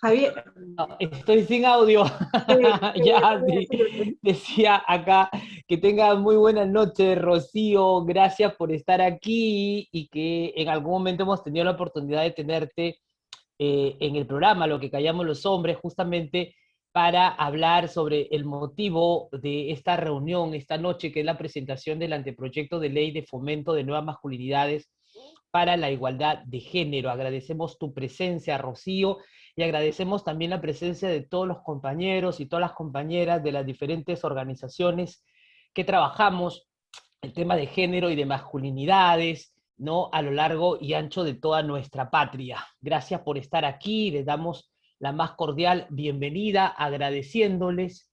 Javier, No, estoy sin audio. Ya, voy a sí. decirlo. Decía acá que tenga muy buenas noches, Rocío. Gracias por estar aquí y que en algún momento hemos tenido la oportunidad de tenerte en el programa Lo que callamos los hombres, justamente para hablar sobre el motivo de esta reunión esta noche, que es la presentación del anteproyecto de ley de fomento de nuevas masculinidades para la igualdad de género. Agradecemos tu presencia, Rocío, y agradecemos también la presencia de todos los compañeros y todas las compañeras de las diferentes organizaciones que trabajamos el tema de género y de masculinidades, ¿no? A lo largo y ancho de toda nuestra patria. Gracias por estar aquí, les damos la más cordial bienvenida, agradeciéndoles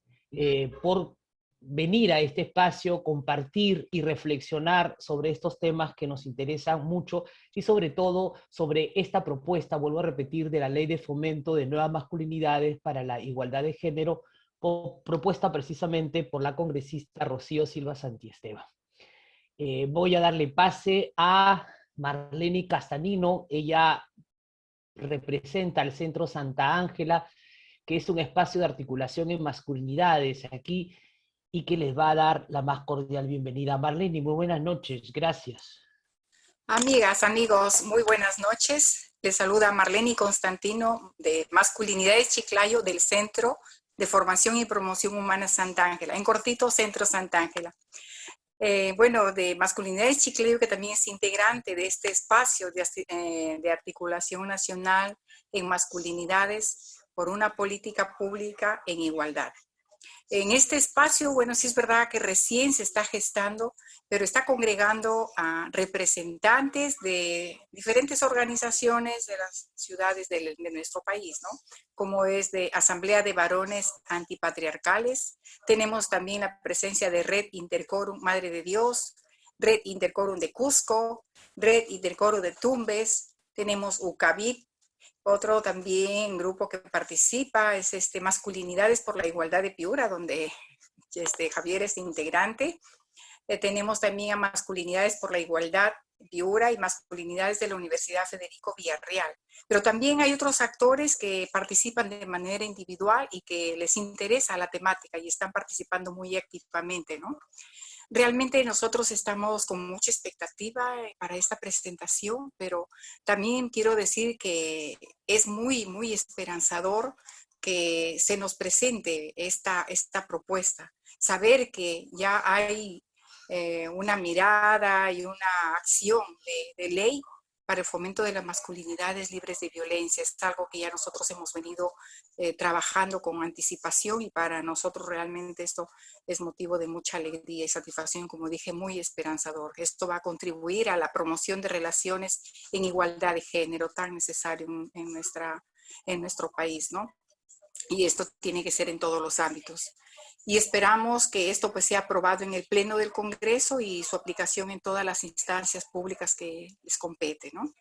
por venir a este espacio, compartir y reflexionar sobre estos temas que nos interesan mucho y sobre todo sobre esta propuesta, vuelvo a repetir, de la Ley de Fomento de Nuevas Masculinidades para la Igualdad de Género, propuesta precisamente por la congresista Rocío Silva Santiesteban. Voy a darle pase a Marlene Castanino. Ella representa al Centro Santa Ángela, que es un espacio de articulación en masculinidades aquí y que les va a dar la más cordial bienvenida. Marlene, muy buenas noches, gracias. Amigas, amigos, muy buenas noches. Les saluda Marlene Constantino de Masculinidades Chiclayo del Centro de Formación y Promoción Humana Santa Ángela, en cortito Centro Santa Ángela. Bueno, de Masculinidades Chiclayo, que también es integrante de este espacio de articulación nacional en masculinidades por una política pública en igualdad. En este espacio, bueno, sí es verdad que recién se está gestando, pero está congregando a representantes de diferentes organizaciones de las ciudades de nuestro país, ¿no? Como es de Asamblea de Varones Antipatriarcales. Tenemos también la presencia de Red Intercorum Madre de Dios, Red Intercorum de Cusco, Red Intercorum de Tumbes, tenemos UCAVIP. Otro también grupo que participa es Masculinidades por la Igualdad de Piura, donde Javier es integrante. Tenemos también a Masculinidades por la Igualdad de Piura y Masculinidades de la Universidad Federico Villarreal. Pero también hay otros actores que participan de manera individual y que les interesa la temática y están participando muy activamente, ¿no? Realmente nosotros estamos con mucha expectativa para esta presentación, pero también quiero decir que es muy, muy esperanzador que se nos presente esta propuesta. Saber que ya hay una mirada y una acción de ley para el fomento de las masculinidades libres de violencia. Es algo que ya nosotros hemos venido trabajando con anticipación y para nosotros realmente esto es motivo de mucha alegría y satisfacción, como dije, muy esperanzador. Esto va a contribuir a la promoción de relaciones en igualdad de género tan necesario en nuestro país, ¿no? Y esto tiene que ser en todos los ámbitos. Y esperamos que esto pues sea aprobado en el Pleno del Congreso y su aplicación en todas las instancias públicas que les compete, ¿no?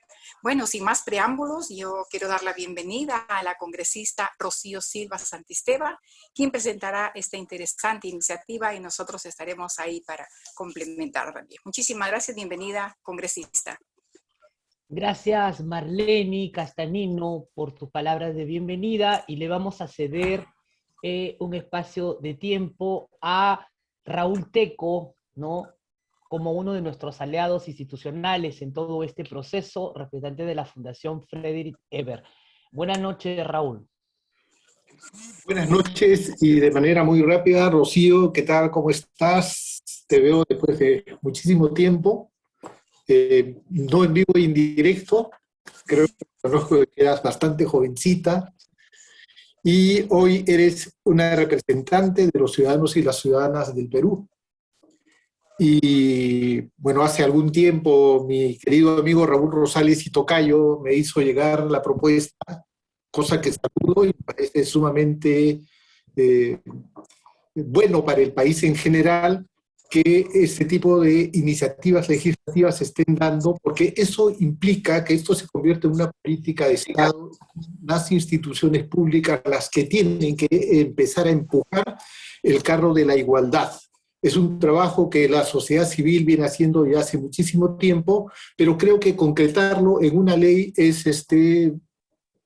Bueno, sin más preámbulos, yo quiero dar la bienvenida a la congresista Rocío Silva Santisteban, quien presentará esta interesante iniciativa y nosotros estaremos ahí para complementar también. Muchísimas gracias, bienvenida, congresista. Gracias, Marlene Castanino, por tus palabras de bienvenida y le vamos a ceder un espacio de tiempo a Raúl Teco, ¿no? Como uno de nuestros aliados institucionales en todo este proceso, representante de la Fundación Frederick Ebert. Buenas noches, Raúl. Buenas noches y de manera muy rápida, Rocío, ¿qué tal? ¿Cómo estás? Te veo después de muchísimo tiempo. No en vivo e indirecto, creo que conozco que eras bastante jovencita y hoy eres una representante de los ciudadanos y las ciudadanas del Perú. Y bueno, hace algún tiempo mi querido amigo Raúl Rosales y Tocayo me hizo llegar la propuesta, cosa que saludo y me parece sumamente bueno para el país en general, que este tipo de iniciativas legislativas se estén dando, porque eso implica que esto se convierte en una política de Estado, las instituciones públicas las que tienen que empezar a empujar el carro de la igualdad. Es un trabajo que la sociedad civil viene haciendo ya hace muchísimo tiempo, pero creo que concretarlo en una ley es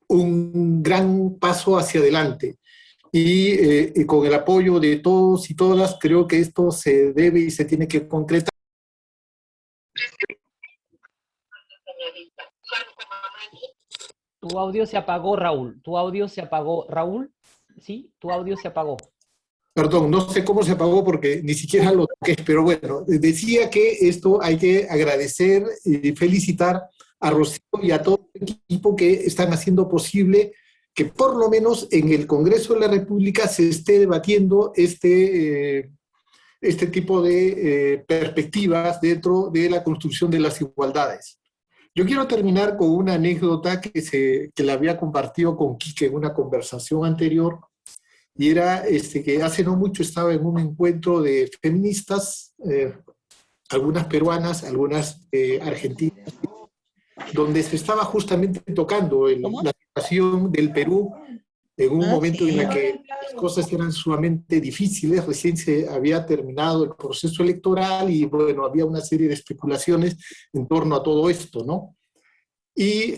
un gran paso hacia adelante. Y con el apoyo de todos y todas, creo que esto se debe y se tiene que concretar. Tu audio se apagó, Raúl. Tu audio se apagó. Raúl, ¿sí? Tu audio se apagó. Perdón, no sé cómo se apagó porque ni siquiera lo toqué, pero bueno, decía que esto hay que agradecer y felicitar a Rocío y a todo el equipo que están haciendo posible que por lo menos en el Congreso de la República se esté debatiendo este tipo de perspectivas dentro de la construcción de las igualdades. Yo quiero terminar con una anécdota que la había compartido con Quique en una conversación anterior, y era que hace no mucho estaba en un encuentro de feministas, algunas peruanas, algunas argentinas, donde se estaba justamente tocando la situación del Perú en un momento en el que las cosas eran sumamente difíciles, recién se había terminado el proceso electoral y bueno, había una serie de especulaciones en torno a todo esto, ¿no? Y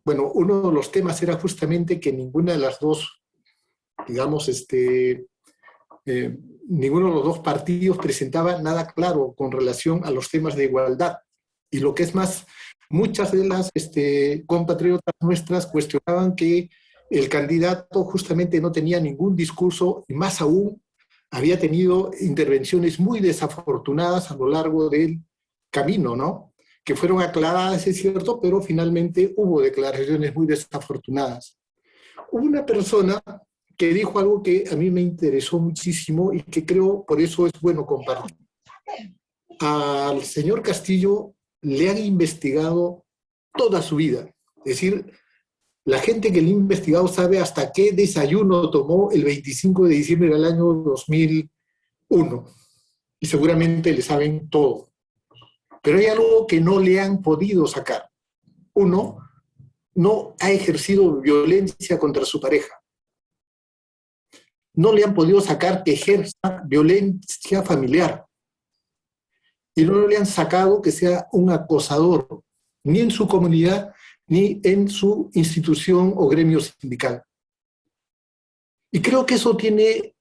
bueno, uno de los temas era justamente que ninguna de las dos, digamos, ninguno de los dos partidos presentaba nada claro con relación a los temas de igualdad. Y lo que es más, muchas de las compatriotas nuestras cuestionaban que el candidato justamente no tenía ningún discurso y más aún había tenido intervenciones muy desafortunadas a lo largo del camino, ¿no? Que fueron aclaradas, es cierto, pero finalmente hubo declaraciones muy desafortunadas. Hubo una persona que dijo algo que a mí me interesó muchísimo y que creo por eso es bueno compartir. Al señor Castillo le han investigado toda su vida. Es decir, la gente que le ha investigado sabe hasta qué desayuno tomó el 25 de diciembre del año 2001. Y seguramente le saben todo. Pero hay algo que no le han podido sacar. Uno, no ha ejercido violencia contra su pareja. No le han podido sacar que ejerza violencia familiar. Y no le han sacado que sea un acosador, ni en su comunidad, ni en su institución o gremio sindical. Y creo que eso tiene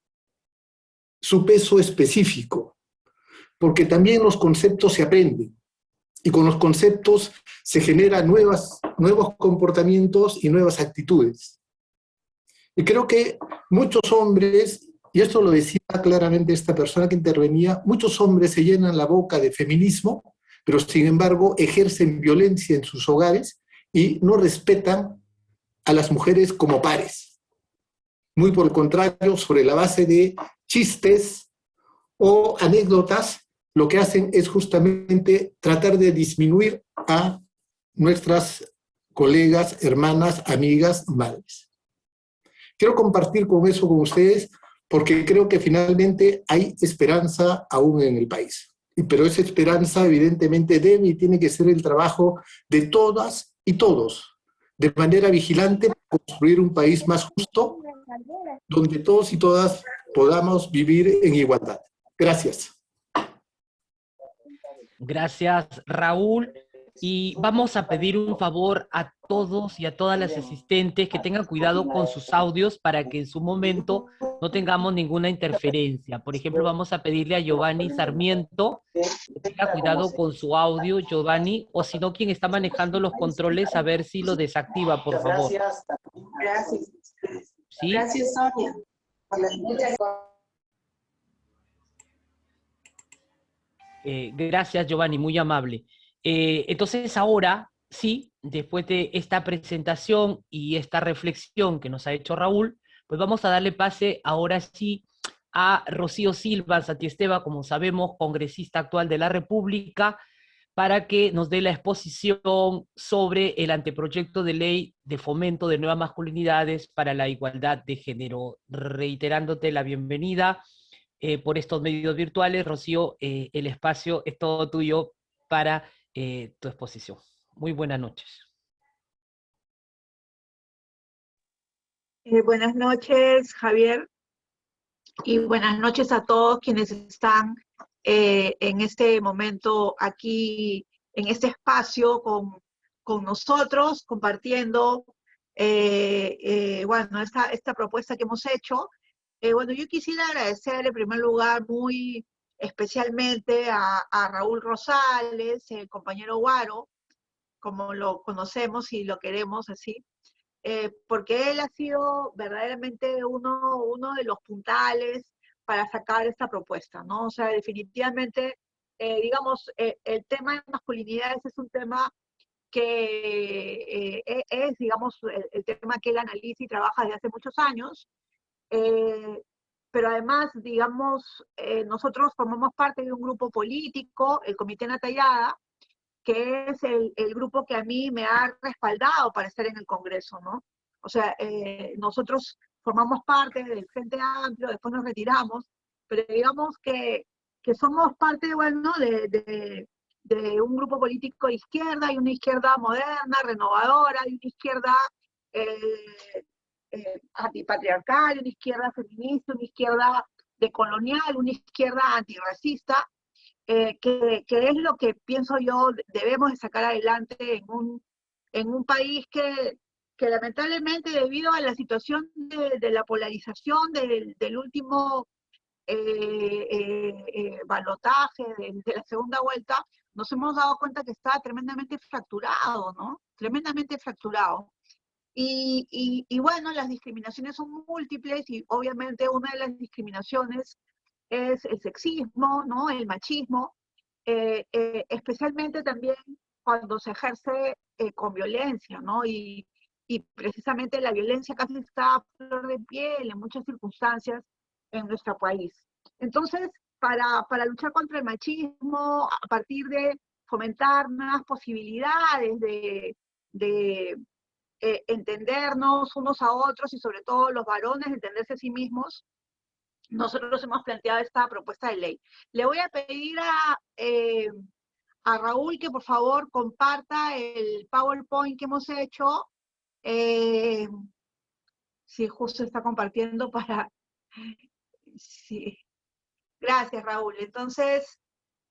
su peso específico, porque también los conceptos se aprenden, y con los conceptos se generan nuevos comportamientos y nuevas actitudes. Y creo que muchos hombres, y esto lo decía claramente esta persona que intervenía, muchos hombres se llenan la boca de feminismo, pero sin embargo ejercen violencia en sus hogares y no respetan a las mujeres como pares. Muy por el contrario, sobre la base de chistes o anécdotas, lo que hacen es justamente tratar de disminuir a nuestras colegas, hermanas, amigas, madres. Quiero compartir con eso con ustedes porque creo que finalmente hay esperanza aún en el país. Pero esa esperanza evidentemente debe y tiene que ser el trabajo de todas y todos, de manera vigilante para construir un país más justo, donde todos y todas podamos vivir en igualdad. Gracias. Gracias, Raúl. Y vamos a pedir un favor a todos y a todas las asistentes que tengan cuidado con sus audios para que en su momento no tengamos ninguna interferencia. Por ejemplo, vamos a pedirle a Giovanni Sarmiento que tenga cuidado con su audio, Giovanni, o si no, quien está manejando los controles, a ver si lo desactiva, por favor. Gracias. ¿Sí? Gracias, Sonia. Gracias, Giovanni, muy amable. Entonces ahora, sí, después de esta presentación y esta reflexión que nos ha hecho Raúl, pues vamos a darle pase ahora sí a Rocío Silva Santiesteva, como sabemos, congresista actual de la República, para que nos dé la exposición sobre el anteproyecto de ley de fomento de nuevas masculinidades para la igualdad de género. Reiterándote la bienvenida por estos medios virtuales, Rocío, el espacio es todo tuyo para tu exposición. Muy buenas noches. Buenas noches, Javier, y buenas noches a todos quienes están en este momento aquí, en este espacio con nosotros, compartiendo bueno, esta propuesta que hemos hecho. Bueno, yo quisiera agradecer en primer lugar muy especialmente a Raúl Rosales, el compañero Guaro, como lo conocemos y lo queremos así, porque él ha sido verdaderamente uno de los puntales para sacar esta propuesta, ¿no? O sea, definitivamente, digamos, el tema de masculinidades es un tema que es, digamos, el tema que él analiza y trabaja desde hace muchos años, pero además, digamos, nosotros formamos parte de un grupo político, el Comité Natayada, que es el grupo que a mí me ha respaldado para estar en el Congreso, ¿no? O sea, nosotros formamos parte del Frente Amplio, después nos retiramos, pero digamos que somos parte, bueno, de un grupo político de izquierda, y una izquierda moderna, renovadora, y una izquierda antipatriarcal, una izquierda feminista, una izquierda decolonial, una izquierda antirracista, que es lo que pienso yo debemos de sacar adelante en un país que lamentablemente, debido a la situación de la polarización del último balotaje, de la segunda vuelta, nos hemos dado cuenta que está tremendamente fracturado, ¿no? Tremendamente fracturado. Y bueno, las discriminaciones son múltiples, y obviamente una de las discriminaciones es el sexismo, ¿no? El machismo, especialmente también cuando se ejerce con violencia, ¿no? Y precisamente la violencia casi está a flor de piel en muchas circunstancias en nuestro país. Entonces, para luchar contra el machismo, a partir de fomentar nuevas posibilidades de entendernos unos a otros, y sobre todo los varones entenderse a sí mismos, nosotros hemos planteado esta propuesta de ley. Le voy a pedir a Raúl que por favor comparta el PowerPoint que hemos hecho. Sí, justo está compartiendo para... Sí. Gracias, Raúl. Entonces,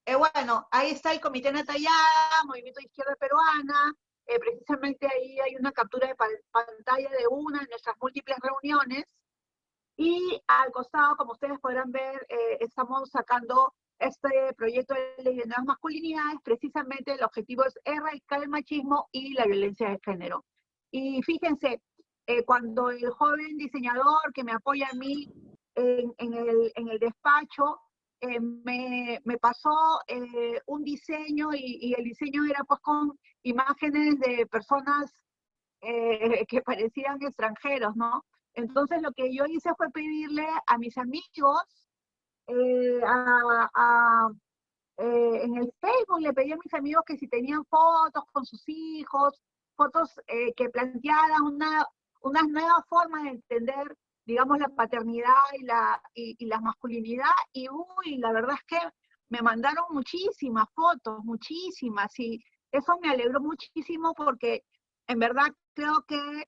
bueno, ahí está el Comité Natayada, Movimiento de Izquierda Peruana. Precisamente ahí hay una captura de pantalla de una de nuestras múltiples reuniones. Y al costado, como ustedes podrán ver, estamos sacando este proyecto de ley de nuevas masculinidades. Precisamente el objetivo es erradicar el machismo y la violencia de género. Y fíjense, cuando el joven diseñador que me apoya a mí en el despacho me pasó un diseño, y el diseño era pues con imágenes de personas que parecían extranjeros, ¿no? Entonces lo que yo hice fue pedirle a mis amigos, en el Facebook le pedí a mis amigos que si tenían fotos con sus hijos, fotos que plantearan unas nuevas formas de entender, digamos, la paternidad y la masculinidad, y uy, la verdad es que me mandaron muchísimas fotos, muchísimas, y eso me alegró muchísimo, porque en verdad creo que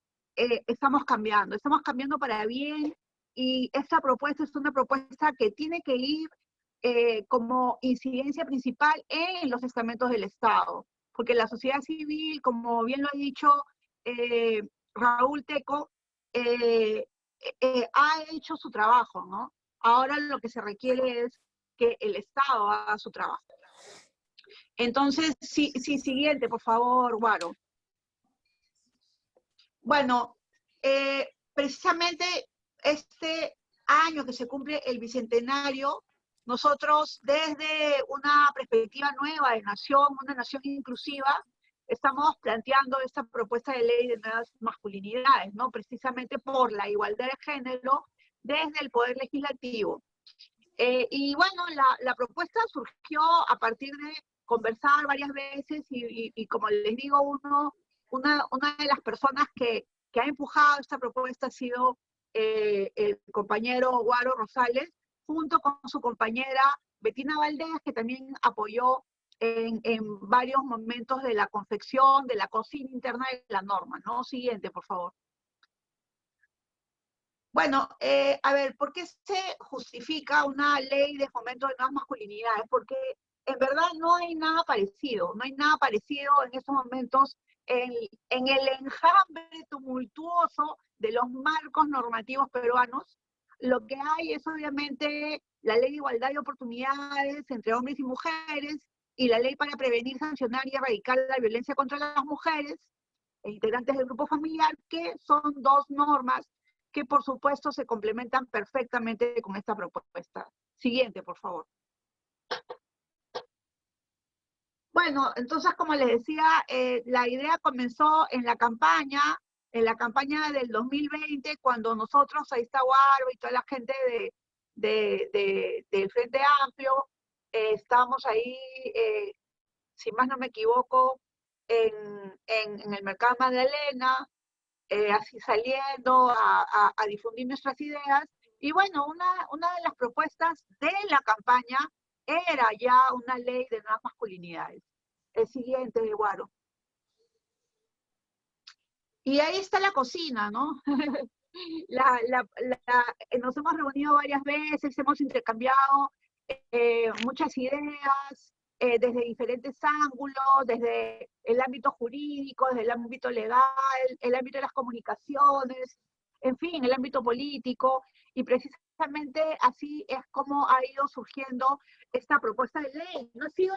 estamos cambiando para bien, y esta propuesta es una propuesta que tiene que ir como incidencia principal en los estamentos del Estado, porque la sociedad civil, como bien lo ha dicho Raúl Teco, ha hecho su trabajo, ¿no? Ahora lo que se requiere es que el Estado haga su trabajo. Entonces, sí, siguiente, por favor, Guaro. Bueno, precisamente este año que se cumple el bicentenario, nosotros desde una perspectiva nueva de nación, una nación inclusiva, estamos planteando esta propuesta de ley de nuevas masculinidades, ¿no? Precisamente por la igualdad de género desde el Poder Legislativo. Y bueno, la propuesta surgió a partir de conversar varias veces, y como les digo, una de las personas que ha empujado esta propuesta ha sido el compañero Guaro Rosales, junto con su compañera Betina Valdés, que también apoyó en varios momentos de la confección, de la cocina interna de la norma, ¿no? Siguiente, por favor. Bueno, a ver, ¿por qué se justifica una ley de fomento de nuevas masculinidades? Porque en verdad no hay nada parecido en estos momentos en el enjambre tumultuoso de los marcos normativos peruanos, lo que hay es obviamente la Ley de Igualdad de Oportunidades entre hombres y mujeres y la Ley para prevenir, sancionar y erradicar la violencia contra las mujeres e integrantes del grupo familiar, que son dos normas que por supuesto se complementan perfectamente con esta propuesta. Siguiente, por favor. Bueno, entonces, como les decía, la idea comenzó en la campaña del 2020, cuando nosotros, ahí está Guardo y toda la gente del Frente Amplio, estábamos ahí, si más no me equivoco, en el Mercado Magdalena, así saliendo a difundir nuestras ideas. Y bueno, una de las propuestas de la campaña era ya una ley de nuevas masculinidades. El siguiente, Guaro. Y ahí está la cocina, ¿no? Nos hemos reunido varias veces, hemos intercambiado muchas ideas desde diferentes ángulos, desde el ámbito jurídico, desde el ámbito legal, el ámbito de las comunicaciones, en fin, el ámbito político, y precisamente así es como ha ido surgiendo esta propuesta de ley. No ha sido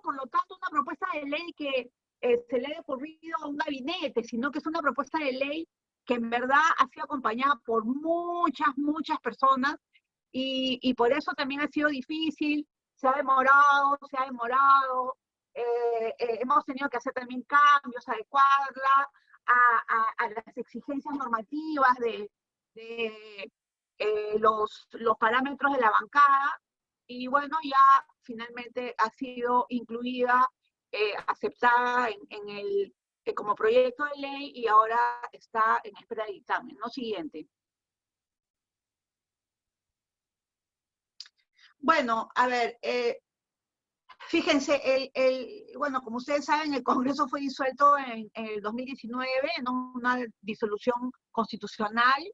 por lo tanto una propuesta de ley que se le haya ocurrido a un gabinete, sino que es una propuesta de ley que en verdad ha sido acompañada por muchas personas, y por eso también ha sido difícil, se ha demorado, hemos tenido que hacer también cambios, adecuarla a las exigencias normativas de los parámetros de la bancada, y bueno, ya finalmente ha sido incluida, aceptada como proyecto de ley, y ahora está en espera de dictamen, ¿no? Siguiente. Bueno, a ver, fíjense, bueno, como ustedes saben, el Congreso fue disuelto en el 2019, ¿no? Una disolución constitucional.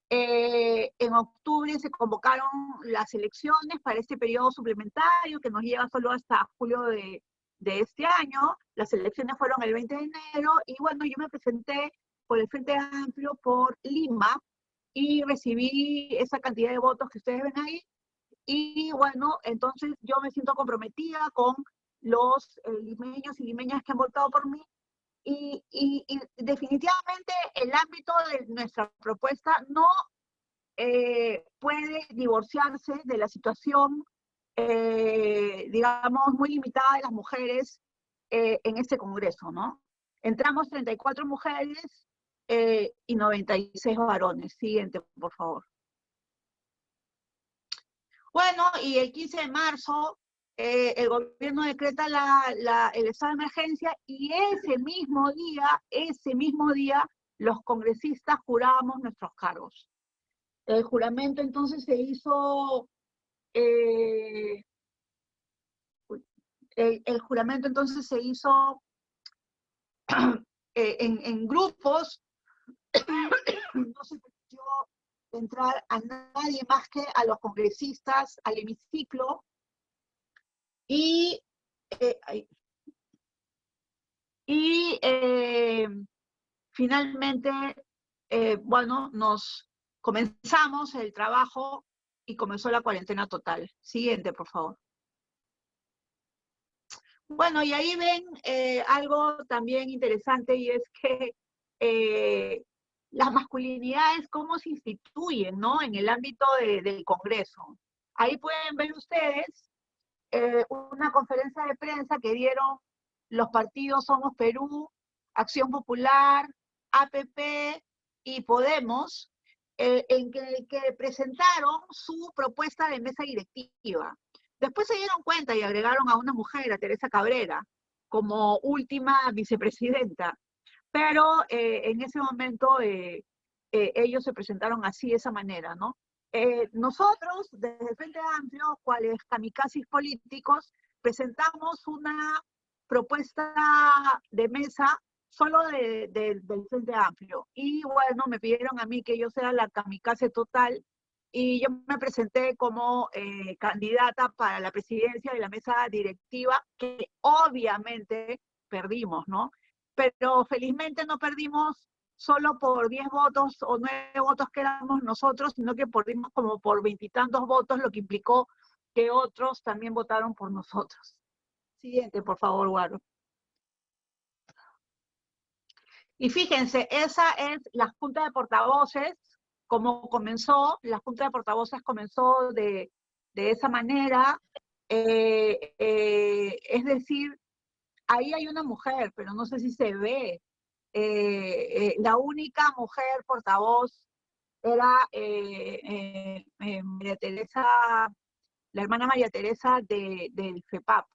En octubre se convocaron las elecciones para este periodo suplementario que nos lleva solo hasta julio de este año. Las elecciones fueron el 20 de enero, y bueno, yo me presenté por el Frente Amplio por Lima y recibí esa cantidad de votos que ustedes ven ahí. Y bueno, entonces yo me siento comprometida con los limeños y limeñas que han votado por mí, y definitivamente el ámbito de nuestra propuesta no puede divorciarse de la situación, digamos, muy limitada de las mujeres en este Congreso, ¿no? Entramos 34 mujeres y 96 varones. Siguiente, por favor. Bueno, y el 15 de marzo el gobierno decreta el estado de emergencia, y ese mismo día, los congresistas juramos nuestros cargos. El juramento entonces se hizo, el juramento entonces se hizo en grupos. No se permitió entrar a nadie más que a los congresistas al hemiciclo, y finalmente, bueno, comenzamos el trabajo y comenzó la cuarentena total. Siguiente, por favor. Bueno, y ahí ven algo también interesante, y es que las masculinidades, cómo se instituyen, ¿no? En el ámbito del Congreso. Ahí pueden ver ustedes una conferencia de prensa que dieron los partidos Somos Perú, Acción Popular, APP y Podemos, en que presentaron su propuesta de mesa directiva. Después se dieron cuenta y agregaron a una mujer, a Teresa Cabrera, como última vicepresidenta. Pero en ese momento ellos se presentaron así, de esa manera, ¿no? Nosotros, desde el Frente Amplio, cuales kamikazes políticos, presentamos una propuesta de mesa solo del Frente Amplio. Y bueno, me pidieron a mí que yo sea la kamikaze total, y yo me presenté como candidata para la presidencia de la mesa directiva, que obviamente perdimos, ¿no? pero felizmente no perdimos solo por 10 votos o 9 votos que éramos nosotros, sino que perdimos como por 20 y tantos votos, lo que implicó que otros también votaron por nosotros. Siguiente, por favor, Guaro. Y fíjense, esa es la Junta de Portavoces, como comenzó, la Junta de Portavoces comenzó de esa manera, es decir, ahí hay una mujer, pero no sé si se ve, la única mujer portavoz era María Teresa, la hermana María Teresa del FEPAP,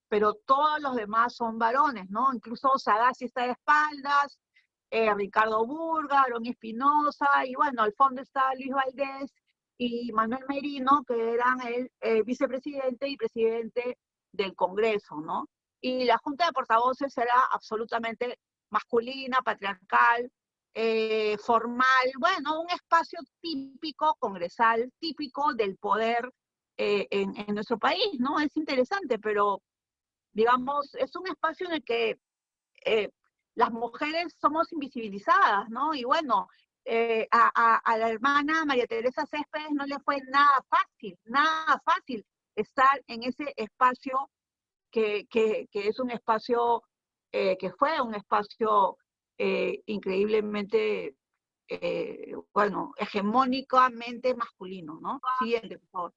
pero todos los demás son varones, ¿no? Incluso Sagasti está de espaldas, Ricardo Burga, Aaron Espinosa, y bueno, al fondo está Luis Valdés y Manuel Merino, que eran el vicepresidente y presidente del Congreso, ¿no? Y la Junta de Portavoces era absolutamente masculina, patriarcal, formal, bueno, un espacio típico congresal, típico del poder en nuestro país, ¿no? Es interesante, pero digamos, es un espacio en el que las mujeres somos invisibilizadas, ¿no? Y bueno, a la hermana María Teresa Céspedes no le fue nada fácil estar en ese espacio que es un espacio, que fue un espacio increíblemente, bueno, hegemónicamente masculino, ¿no? Siguiente, por favor.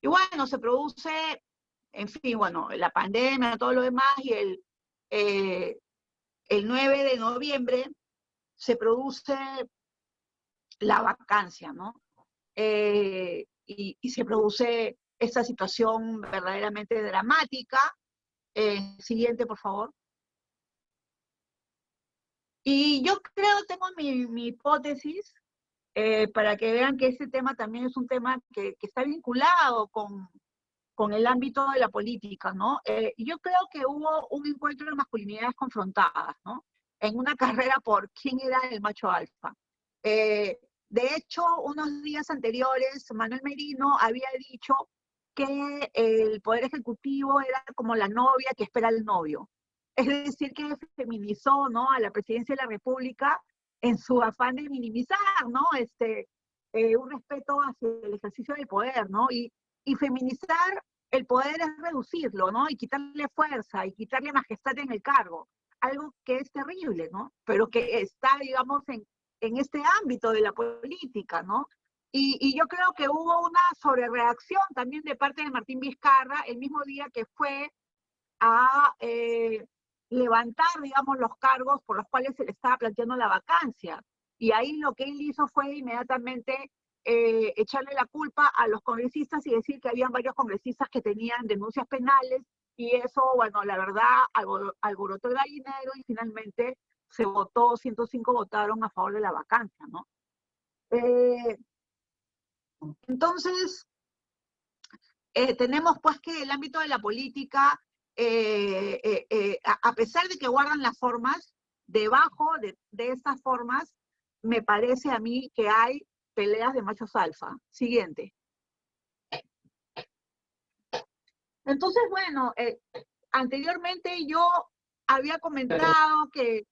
Y bueno, se produce, en fin, bueno, la pandemia, todo lo demás, y el 9 de noviembre se produce la vacancia, ¿no? Y se produce esta situación verdaderamente dramática. Siguiente, por favor. Y yo creo, tengo mi hipótesis, para que vean que este tema también es un tema que está vinculado con el ámbito de la política, ¿no? Yo creo que hubo un encuentro de masculinidades confrontadas, ¿no? En una carrera por quién era el macho alfa. De hecho, unos días anteriores, Manuel Merino había dicho que el Poder Ejecutivo era como la novia que espera al novio. Es decir, que feminizó, ¿no?, a la Presidencia de la República en su afán de minimizar, ¿no?, un respeto hacia el ejercicio del poder, ¿no? Y feminizar el poder es reducirlo, ¿no? Y quitarle fuerza y quitarle majestad en el cargo. Algo que es terrible, ¿no? Pero que está, digamos, en este ámbito de la política, ¿no? Y yo creo que hubo una sobrereacción también de parte de Martín Vizcarra el mismo día que fue a levantar, digamos, los cargos por los cuales se le estaba planteando la vacancia. Y ahí lo que él hizo fue inmediatamente echarle la culpa a los congresistas y decir que habían varios congresistas que tenían denuncias penales, y eso, bueno, la verdad, alborotó el gallinero y finalmente se votó, 105 votaron a favor de la vacancia, ¿no? Entonces, tenemos pues que el ámbito de la política, a pesar de que guardan las formas, debajo de estas formas, me parece a mí que hay peleas de machos alfa. Siguiente. Entonces, bueno, anteriormente yo había comentado que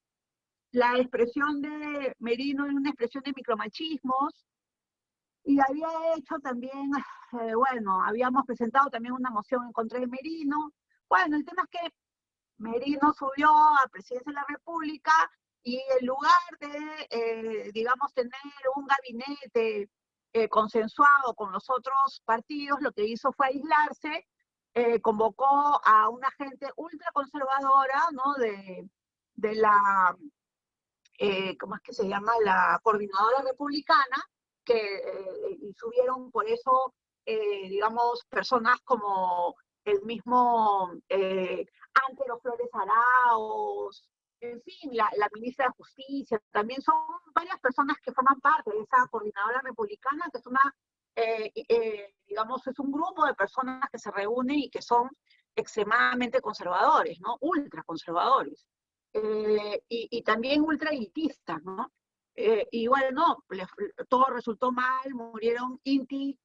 la expresión de Merino es una expresión de micromachismos, y había hecho también, bueno, habíamos presentado también una moción en contra de Merino. Bueno, el tema es que Merino subió a Presidencia de la República y en lugar de, digamos, tener un gabinete consensuado con los otros partidos, lo que hizo fue aislarse, convocó a una gente ultraconservadora, ¿no?, de la, ¿cómo es que se llama?, la Coordinadora Republicana, y subieron por eso, digamos, personas como el mismo Ángelo Flores Arauz, en fin, la ministra de Justicia. También son varias personas que forman parte de esa Coordinadora Republicana, que es una, digamos, es un grupo de personas que se reúnen y que son extremadamente conservadores, ¿no? Ultra conservadores. Y también ultra elitistas, ¿no? Y bueno, todo resultó mal, murieron Inti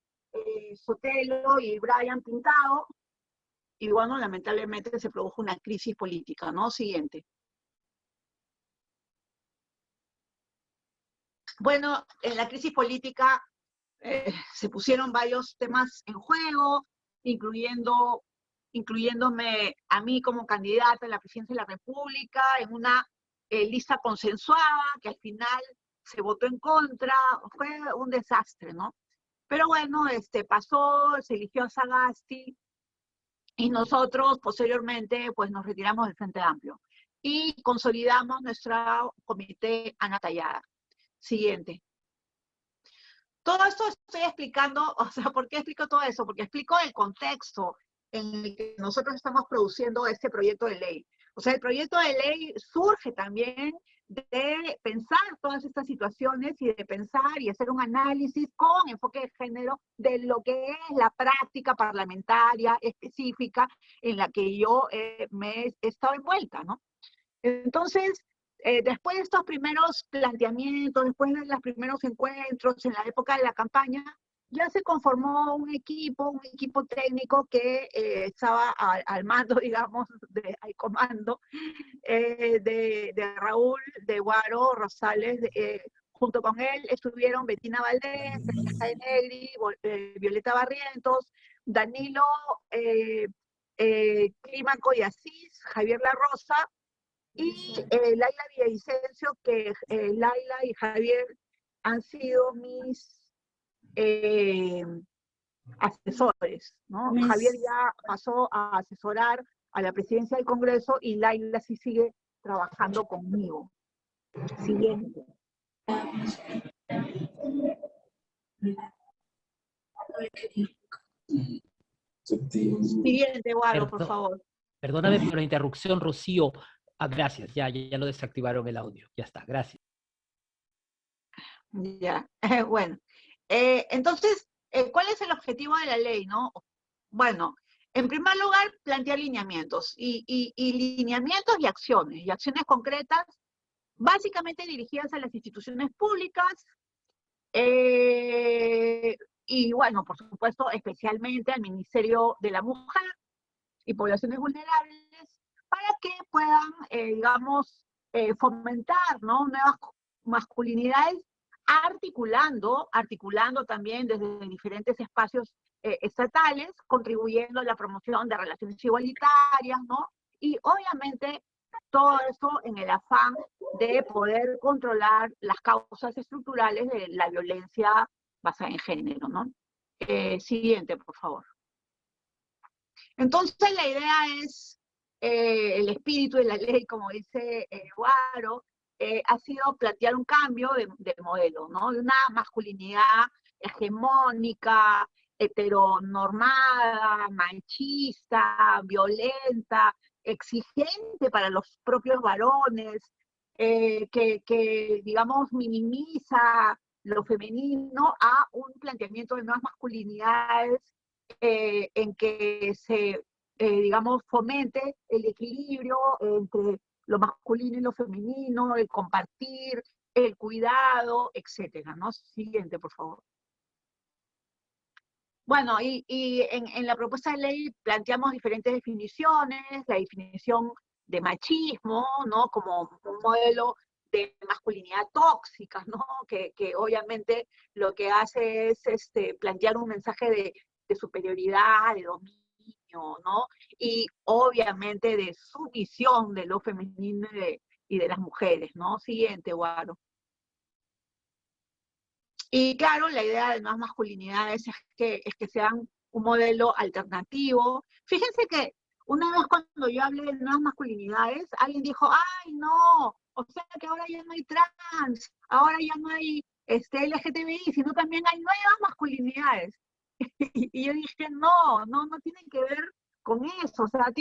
Sotelo y Brian Pintado, y bueno, lamentablemente se produjo una crisis política, ¿no? Siguiente. Bueno, en la crisis política se pusieron varios temas en juego, incluyéndome a mí como candidata a la presidencia de la República en una lista consensuada que al final se votó en contra, fue un desastre, ¿no? Pero bueno, pasó, se eligió a Sagasti y nosotros posteriormente pues nos retiramos del Frente Amplio y consolidamos nuestro comité Ana Tallada. Siguiente. Todo esto estoy explicando, o sea, ¿por qué explico todo eso? Porque explico el contexto en el que nosotros estamos produciendo este proyecto de ley. O sea, el proyecto de ley surge también de pensar todas estas situaciones y de pensar y hacer un análisis con enfoque de género de lo que es la práctica parlamentaria específica en la que yo me he estado envuelta, ¿no? Entonces, después de estos primeros planteamientos, después de los primeros encuentros en la época de la campaña, ya se conformó un equipo técnico que estaba al mando, digamos, al comando, de Raúl, de Guaro, Rosales, junto con él estuvieron Bettina Valdés, Jaime Negri, Violeta Barrientos, Danilo Clímaco y Asís, Javier La Rosa, y Laila Villavicencio, que Laila y Javier han sido mis asesores, ¿no? Javier ya pasó a asesorar a la presidencia del Congreso y Laila sí sigue trabajando conmigo. Siguiente. Siguiente, Guaro, por favor. Perdóname por la interrupción, Rocío. Ah, gracias, ya lo desactivaron el audio. Ya está, gracias. Ya, bueno. Entonces, ¿cuál es el objetivo de la ley, no? Bueno, en primer lugar, plantear lineamientos y lineamientos y acciones concretas, básicamente dirigidas a las instituciones públicas, y bueno, por supuesto, especialmente al Ministerio de la Mujer y Poblaciones Vulnerables, para que puedan, digamos, fomentar, ¿no?, nuevas masculinidades, articulando también desde diferentes espacios estatales, contribuyendo a la promoción de relaciones igualitarias, ¿no? Y obviamente todo eso en el afán de poder controlar las causas estructurales de la violencia basada en género, ¿no? Siguiente, por favor. Entonces la idea es, el espíritu de la ley, como dice Guaro, ha sido plantear un cambio de modelo, ¿no? De una masculinidad hegemónica, heteronormada, machista, violenta, exigente para los propios varones, que, digamos, minimiza lo femenino, a un planteamiento de nuevas masculinidades en que se, digamos, fomente el equilibrio entre lo masculino y lo femenino, el compartir, el cuidado, etcétera, ¿no? Siguiente, por favor. Bueno, y en la propuesta de ley planteamos diferentes definiciones, la definición de machismo, ¿no?, como un modelo de masculinidad tóxica, ¿no?, que obviamente lo que hace es plantear un mensaje de superioridad, de dominio, ¿no?, y obviamente de sumisión de lo femenino y de las mujeres, ¿no? Siguiente, Guaro. Y claro, la idea de nuevas masculinidades es que sean un modelo alternativo. Fíjense que una vez cuando yo hablé de nuevas masculinidades, alguien dijo, ¡ay, no! O sea que ahora ya no hay trans, ahora ya no hay LGTBI, sino también hay nuevas masculinidades. Y yo dije, no tienen que ver con eso. O sea,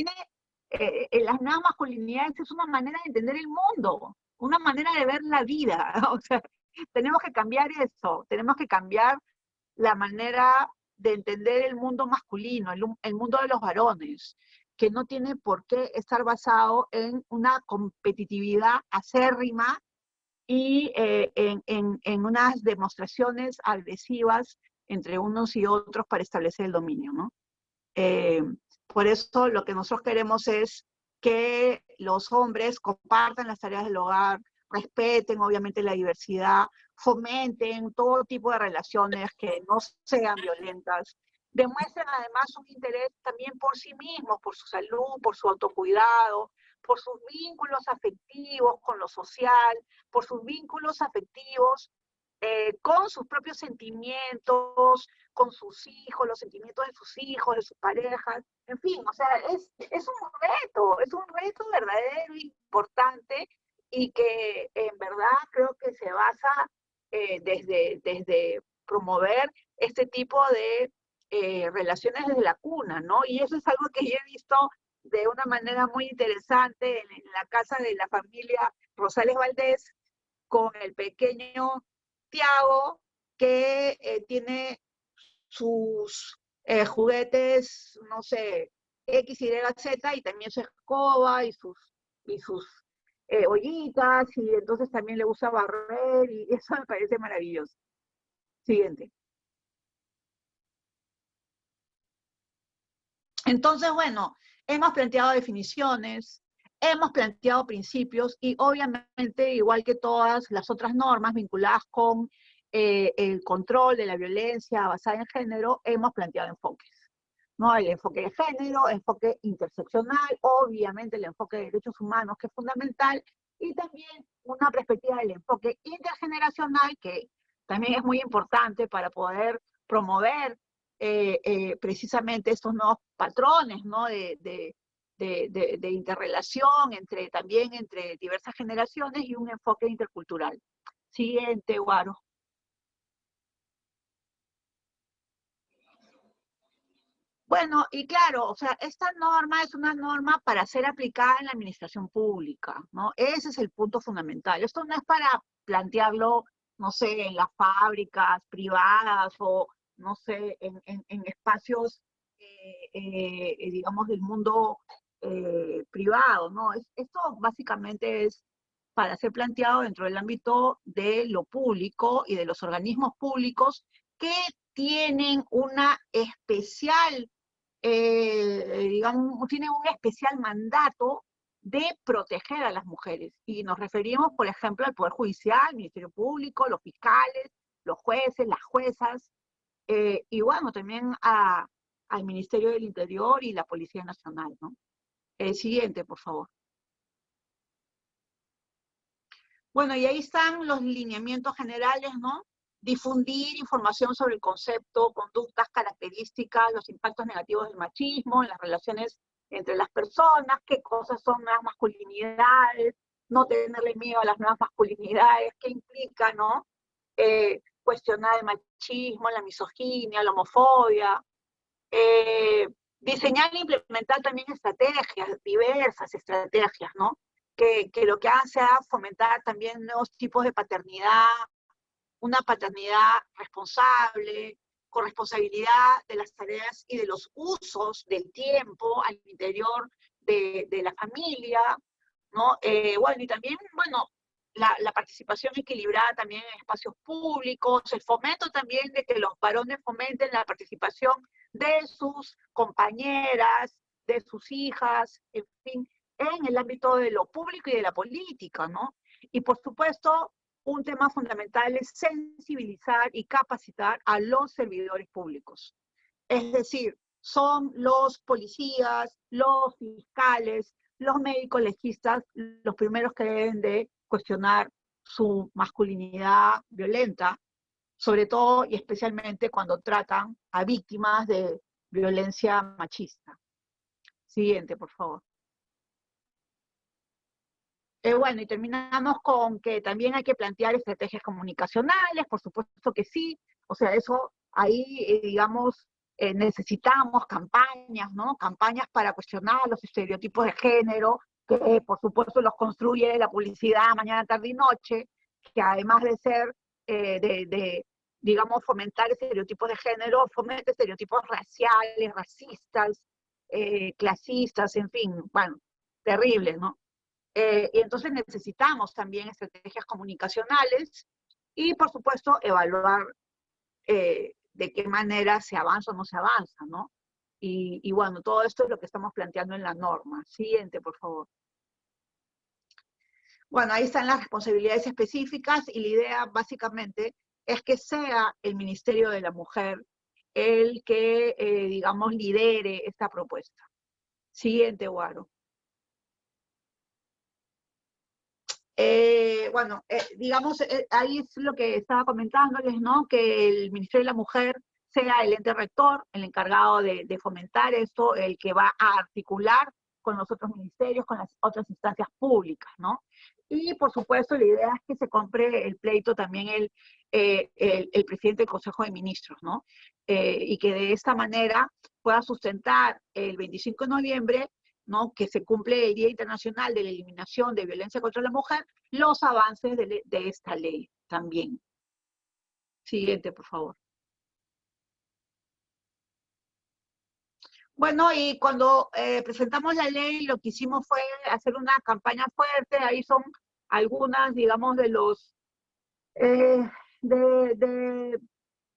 las nuevas masculinidades es una manera de entender el mundo, una manera de ver la vida. O sea, tenemos que cambiar eso, tenemos que cambiar la manera de entender el mundo masculino, el mundo de los varones, que no tiene por qué estar basado en una competitividad acérrima y en unas demostraciones agresivas entre unos y otros para establecer el dominio, ¿no? Por eso lo que nosotros queremos es que los hombres compartan las tareas del hogar, respeten obviamente la diversidad, fomenten todo tipo de relaciones que no sean violentas, demuestren además un interés también por sí mismos, por su salud, por su autocuidado, por sus vínculos afectivos con lo social, por sus vínculos afectivos con sus propios sentimientos, con sus hijos, los sentimientos de sus hijos, de sus parejas, en fin, o sea, es un reto verdadero, importante, y que en verdad creo que se basa desde promover este tipo de relaciones desde la cuna, ¿no? Y eso es algo que yo he visto de una manera muy interesante en la casa de la familia Rosales Valdés, con el pequeño Tiago, que tiene sus juguetes, no sé, X, Y, Z, y también su escoba y sus ollitas, y entonces también le gusta barrer, y eso me parece maravilloso. Siguiente. Entonces, bueno, hemos planteado definiciones, hemos planteado principios y obviamente, igual que todas las otras normas vinculadas con el control de la violencia basada en género, hemos planteado enfoques, ¿no? El enfoque de género, enfoque interseccional, obviamente el enfoque de derechos humanos, que es fundamental, y también una perspectiva del enfoque intergeneracional, que también es muy importante para poder promover precisamente estos nuevos patrones, ¿no? de interrelación también entre diversas generaciones y un enfoque intercultural. Siguiente, Guaro. Bueno, y claro, o sea, esta norma es una norma para ser aplicada en la administración pública, ¿no? Ese es el punto fundamental. Esto no es para plantearlo, no sé, en las fábricas privadas o, no sé, en espacios, digamos, del mundo privado, ¿no? Esto básicamente es para ser planteado dentro del ámbito de lo público y de los organismos públicos que tienen una especial digamos, tienen un especial mandato de proteger a las mujeres. Y nos referimos, por ejemplo, al Poder Judicial, al Ministerio Público, los fiscales, los jueces, las juezas, y bueno, también al Ministerio del Interior y la Policía Nacional, ¿no? Siguiente, por favor. Bueno, y ahí están los lineamientos generales, ¿no? Difundir información sobre el concepto, conductas, características, los impactos negativos del machismo en las relaciones entre las personas, qué cosas son nuevas masculinidades, no tenerle miedo a las nuevas masculinidades, qué implica, ¿no? Cuestionar el machismo, la misoginia, la homofobia, diseñar e implementar también estrategias, diversas estrategias, ¿no? Que lo que hagan sea fomentar también nuevos tipos de paternidad, una paternidad responsable, con responsabilidad de las tareas y de los usos del tiempo al interior de la familia, ¿no? Bueno, y también, bueno, la participación equilibrada también en espacios públicos, el fomento también de que los varones fomenten la participación de sus compañeras, de sus hijas, en fin, en el ámbito de lo público y de la política, ¿no? Y por supuesto, un tema fundamental es sensibilizar y capacitar a los servidores públicos. Es decir, son los policías, los fiscales, los médicos legistas los primeros que deben de cuestionar su masculinidad violenta, sobre todo y especialmente cuando tratan a víctimas de violencia machista. Siguiente, por favor. Bueno, y terminamos con que también hay que plantear estrategias comunicacionales, por supuesto que sí, o sea, eso ahí, digamos, necesitamos campañas, ¿no? Campañas para cuestionar los estereotipos de género, que por supuesto los construye la publicidad mañana, tarde y noche, que además de ser, digamos, fomentar estereotipos de género, fomenta estereotipos raciales, racistas, clasistas, en fin, bueno, terribles, ¿no? Y entonces necesitamos también estrategias comunicacionales y, por supuesto, evaluar de qué manera se avanza o no se avanza, ¿no? Y bueno, todo esto es lo que estamos planteando en la norma. Siguiente, por favor. Bueno, ahí están las responsabilidades específicas y la idea básicamente es que sea el Ministerio de la Mujer el que, digamos, lidere esta propuesta. Siguiente, Guaro. Bueno, digamos, ahí es lo que estaba comentándoles, ¿no? Que el Ministerio de la Mujer sea el ente rector, el encargado de fomentar esto, el que va a articular con los otros ministerios, con las otras instancias públicas, ¿no? Y, por supuesto, la idea es que se compre el pleito también el presidente del Consejo de Ministros, ¿no? Y que de esta manera pueda sustentar el 25 de noviembre, ¿no? Que se cumple el Día Internacional de la Eliminación de Violencia contra la Mujer, los avances de esta ley también. Siguiente, por favor. Bueno, y cuando presentamos la ley, lo que hicimos fue hacer una campaña fuerte. Ahí son algunas, digamos, de los de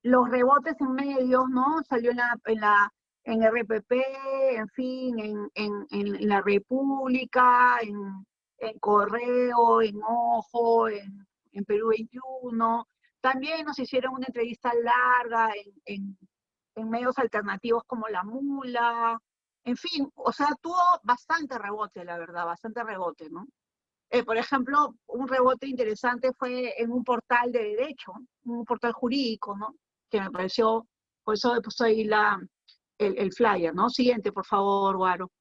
los rebotes en medios, ¿no? Salió en RPP, en fin, en La República, en Correo, en Ojo, en Perú 21. También nos hicieron una entrevista larga en medios alternativos como La Mula. En fin, o sea, tuvo bastante rebote, la verdad, bastante rebote, ¿no? Por ejemplo, un rebote interesante fue en un portal de derecho, un portal jurídico, ¿no? Que me pareció, por eso he puesto ahí el flyer, ¿no? Siguiente, por favor, Guaro.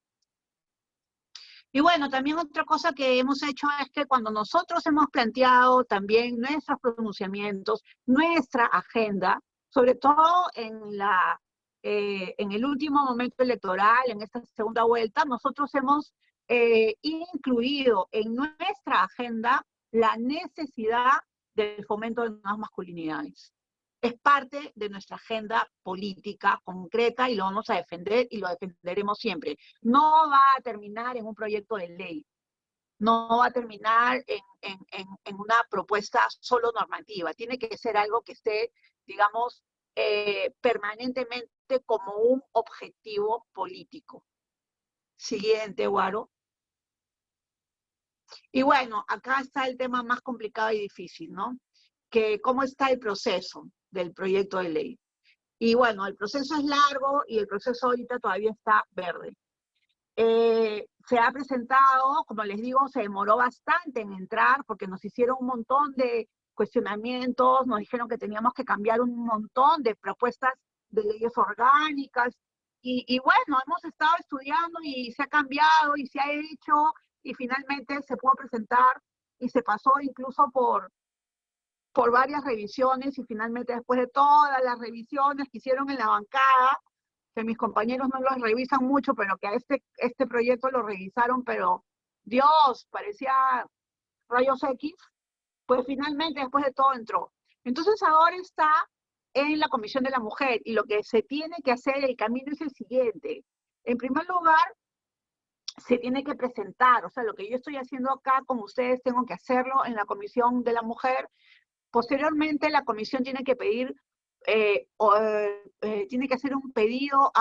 Y bueno, también otra cosa que hemos hecho es que cuando nosotros hemos planteado también nuestros pronunciamientos, nuestra agenda, sobre todo en el último momento electoral, en esta segunda vuelta, nosotros hemos incluido en nuestra agenda la necesidad del fomento de nuevas masculinidades. Es parte de nuestra agenda política concreta y lo vamos a defender y lo defenderemos siempre. No va a terminar en un proyecto de ley, no va a terminar en una propuesta solo normativa, tiene que ser algo que esté, digamos, permanentemente como un objetivo político. Siguiente, Guaro. Y bueno, acá está el tema más complicado y difícil, ¿no? Que cómo está el proceso del proyecto de ley. Y bueno, el proceso es largo y el proceso ahorita todavía está verde. Se ha presentado, como les digo, se demoró bastante en entrar porque nos hicieron un montón de cuestionamientos, nos dijeron que teníamos que cambiar un montón de propuestas de leyes orgánicas. Y bueno, hemos estado estudiando y se ha cambiado y se ha hecho y finalmente se pudo presentar y se pasó incluso por varias revisiones y finalmente después de todas las revisiones que hicieron en la bancada, que mis compañeros no los revisan mucho, pero que a este proyecto lo revisaron, pero Dios, parecía rayos X, pues finalmente después de todo entró. Entonces ahora está en la Comisión de la Mujer y lo que se tiene que hacer, el camino es el siguiente. En primer lugar, se tiene que presentar, o sea, lo que yo estoy haciendo acá con ustedes, tengo que hacerlo en la Comisión de la Mujer. Posteriormente, la comisión tiene que pedir, tiene que hacer un pedido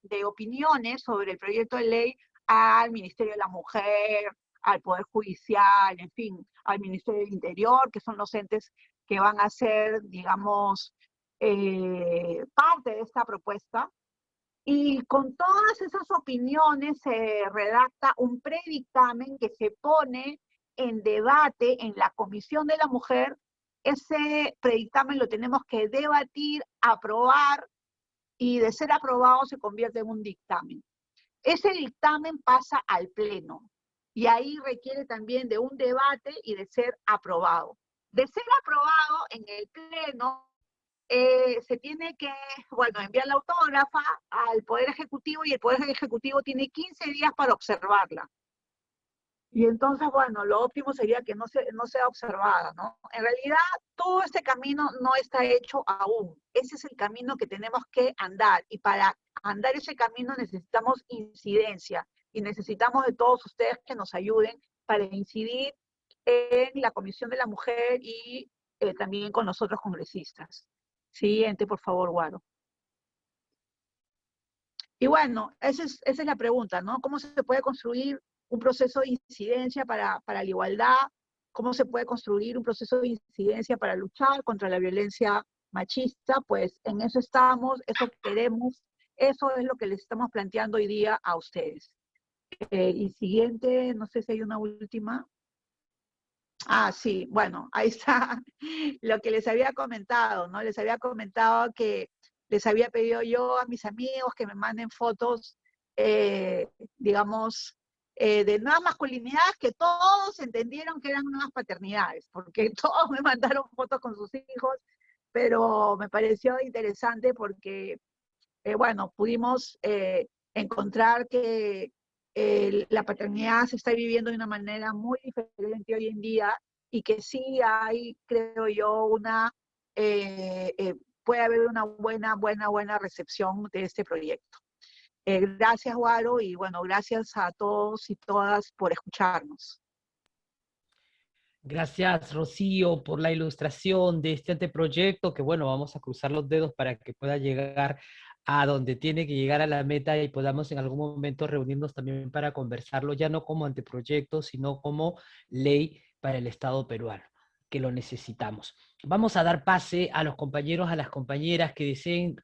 de opiniones sobre el proyecto de ley al Ministerio de la Mujer, al Poder Judicial, en fin, al Ministerio del Interior, que son los entes que van a ser, digamos, parte de esta propuesta. Y con todas esas opiniones se redacta un predictamen que se pone en debate en la Comisión de la Mujer. Ese predictamen lo tenemos que debatir, aprobar, y de ser aprobado se convierte en un dictamen. Ese dictamen pasa al Pleno, y ahí requiere también de un debate y de ser aprobado. De ser aprobado en el Pleno, se tiene que, bueno, enviar la autógrafa al Poder Ejecutivo y el Poder Ejecutivo tiene 15 días para observarla. Y entonces, bueno, lo óptimo sería que no sea observada, ¿no? En realidad, todo este camino no está hecho aún. Ese es el camino que tenemos que andar. Y para andar ese camino necesitamos incidencia. Y necesitamos de todos ustedes que nos ayuden para incidir en la Comisión de la Mujer y también con los otros congresistas. Siguiente, por favor, Guaro. Y bueno, esa es la pregunta, ¿no? ¿Cómo se puede construir un proceso de incidencia para la igualdad? ¿Cómo se puede construir un proceso de incidencia para luchar contra la violencia machista? Pues en eso estamos, eso queremos, eso es lo que les estamos planteando hoy día a ustedes. Y siguiente, no sé si hay una última. Ah, sí, bueno, ahí está lo que les había comentado, ¿no? Les había comentado que les había pedido yo a mis amigos que me manden fotos, digamos, de nuevas masculinidades que todos entendieron que eran nuevas paternidades, porque todos me mandaron fotos con sus hijos, pero me pareció interesante porque, bueno, pudimos encontrar que la paternidad se está viviendo de una manera muy diferente hoy en día y que sí hay, creo yo, puede haber una buena recepción de este proyecto. Gracias, Guaro, y bueno, gracias a todos y todas por escucharnos. Gracias, Rocío, por la ilustración de este anteproyecto, que bueno, vamos a cruzar los dedos para que pueda llegar a donde tiene que llegar a la meta y podamos en algún momento reunirnos también para conversarlo, ya no como anteproyecto, sino como ley para el Estado peruano, que lo necesitamos. Vamos a dar pase a los compañeros, a las compañeras que deseen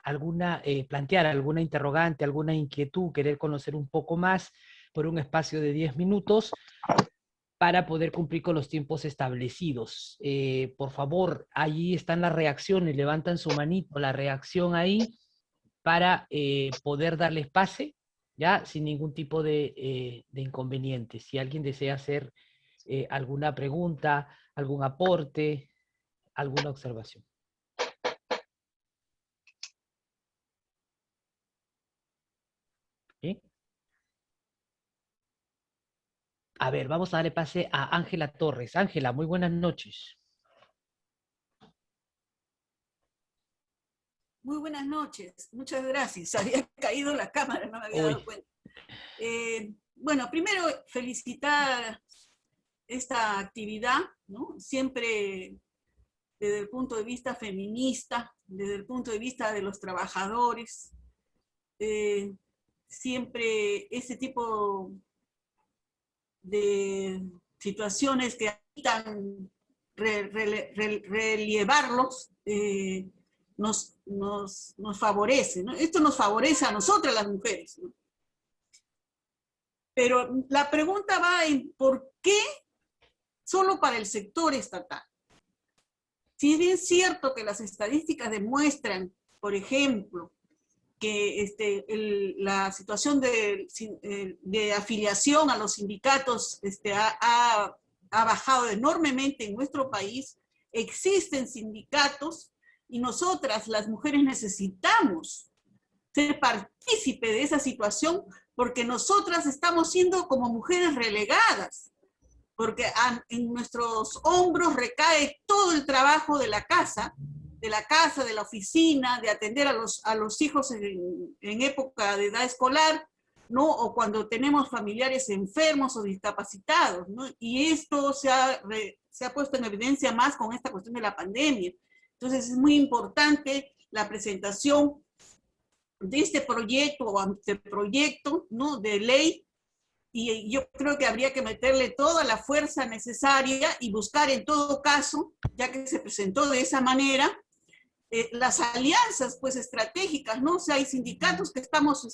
plantear alguna interrogante, alguna inquietud, querer conocer un poco más por un espacio de 10 minutos, para poder cumplir con los tiempos establecidos. Por favor, allí están las reacciones, levantan su manito, la reacción ahí, para poder darles pase, ya, sin ningún tipo de inconveniente. Si alguien desea hacer alguna pregunta, algún aporte, alguna observación. ¿Sí? A ver, vamos a darle pase a Ángela Torres. Ángela, muy buenas noches. Muy buenas noches, muchas gracias. Había caído la cámara, no me había dado cuenta. Bueno, primero felicitar esta actividad, ¿no? Siempre desde el punto de vista feminista, desde el punto de vista de los trabajadores, siempre ese tipo de situaciones que necesitan relevarlos, nos favorece, ¿no? Esto nos favorece a nosotras las mujeres, ¿no? Pero la pregunta va en ¿por qué solo para el sector estatal? Si es bien cierto que las estadísticas demuestran, por ejemplo, que la situación de afiliación a los sindicatos ha bajado enormemente en nuestro país, existen sindicatos y nosotras, las mujeres, necesitamos ser partícipe de esa situación porque nosotras estamos siendo como mujeres relegadas, porque en nuestros hombros recae todo el trabajo de la casa, de la oficina, de atender a los hijos en época de edad escolar, ¿no? O cuando tenemos familiares enfermos o discapacitados, ¿no? Y esto se ha puesto en evidencia más con esta cuestión de la pandemia. Entonces es muy importante la presentación de este proyecto o anteproyecto, ¿no? De ley, y yo creo que habría que meterle toda la fuerza necesaria y buscar en todo caso, ya que se presentó de esa manera, las alianzas pues estratégicas, ¿no? O sea, hay sindicatos que estamos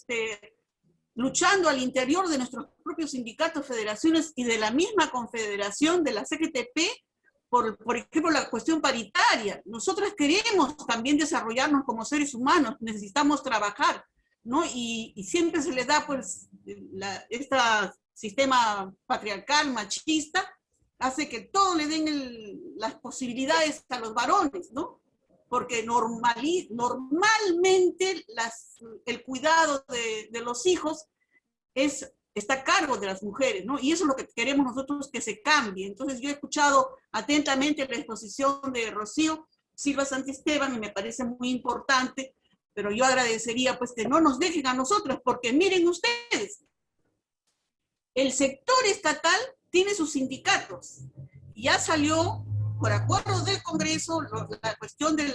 luchando al interior de nuestros propios sindicatos, federaciones y de la misma confederación de la CGTP, por ejemplo, la cuestión paritaria. Nosotras queremos también desarrollarnos como seres humanos, necesitamos trabajar, ¿no? Y siempre se les da, pues, este sistema patriarcal, machista, hace que todo le den las posibilidades a los varones, ¿no? Porque normalmente el cuidado de los hijos está a cargo de las mujeres, ¿no? Y eso es lo que queremos nosotros que se cambie. Entonces yo he escuchado atentamente la exposición de Rocío Silva Santisteban y me parece muy importante, pero yo agradecería pues que no nos dejen a nosotros, porque miren ustedes, el sector estatal tiene sus sindicatos. Ya salió por acuerdo del Congreso la cuestión de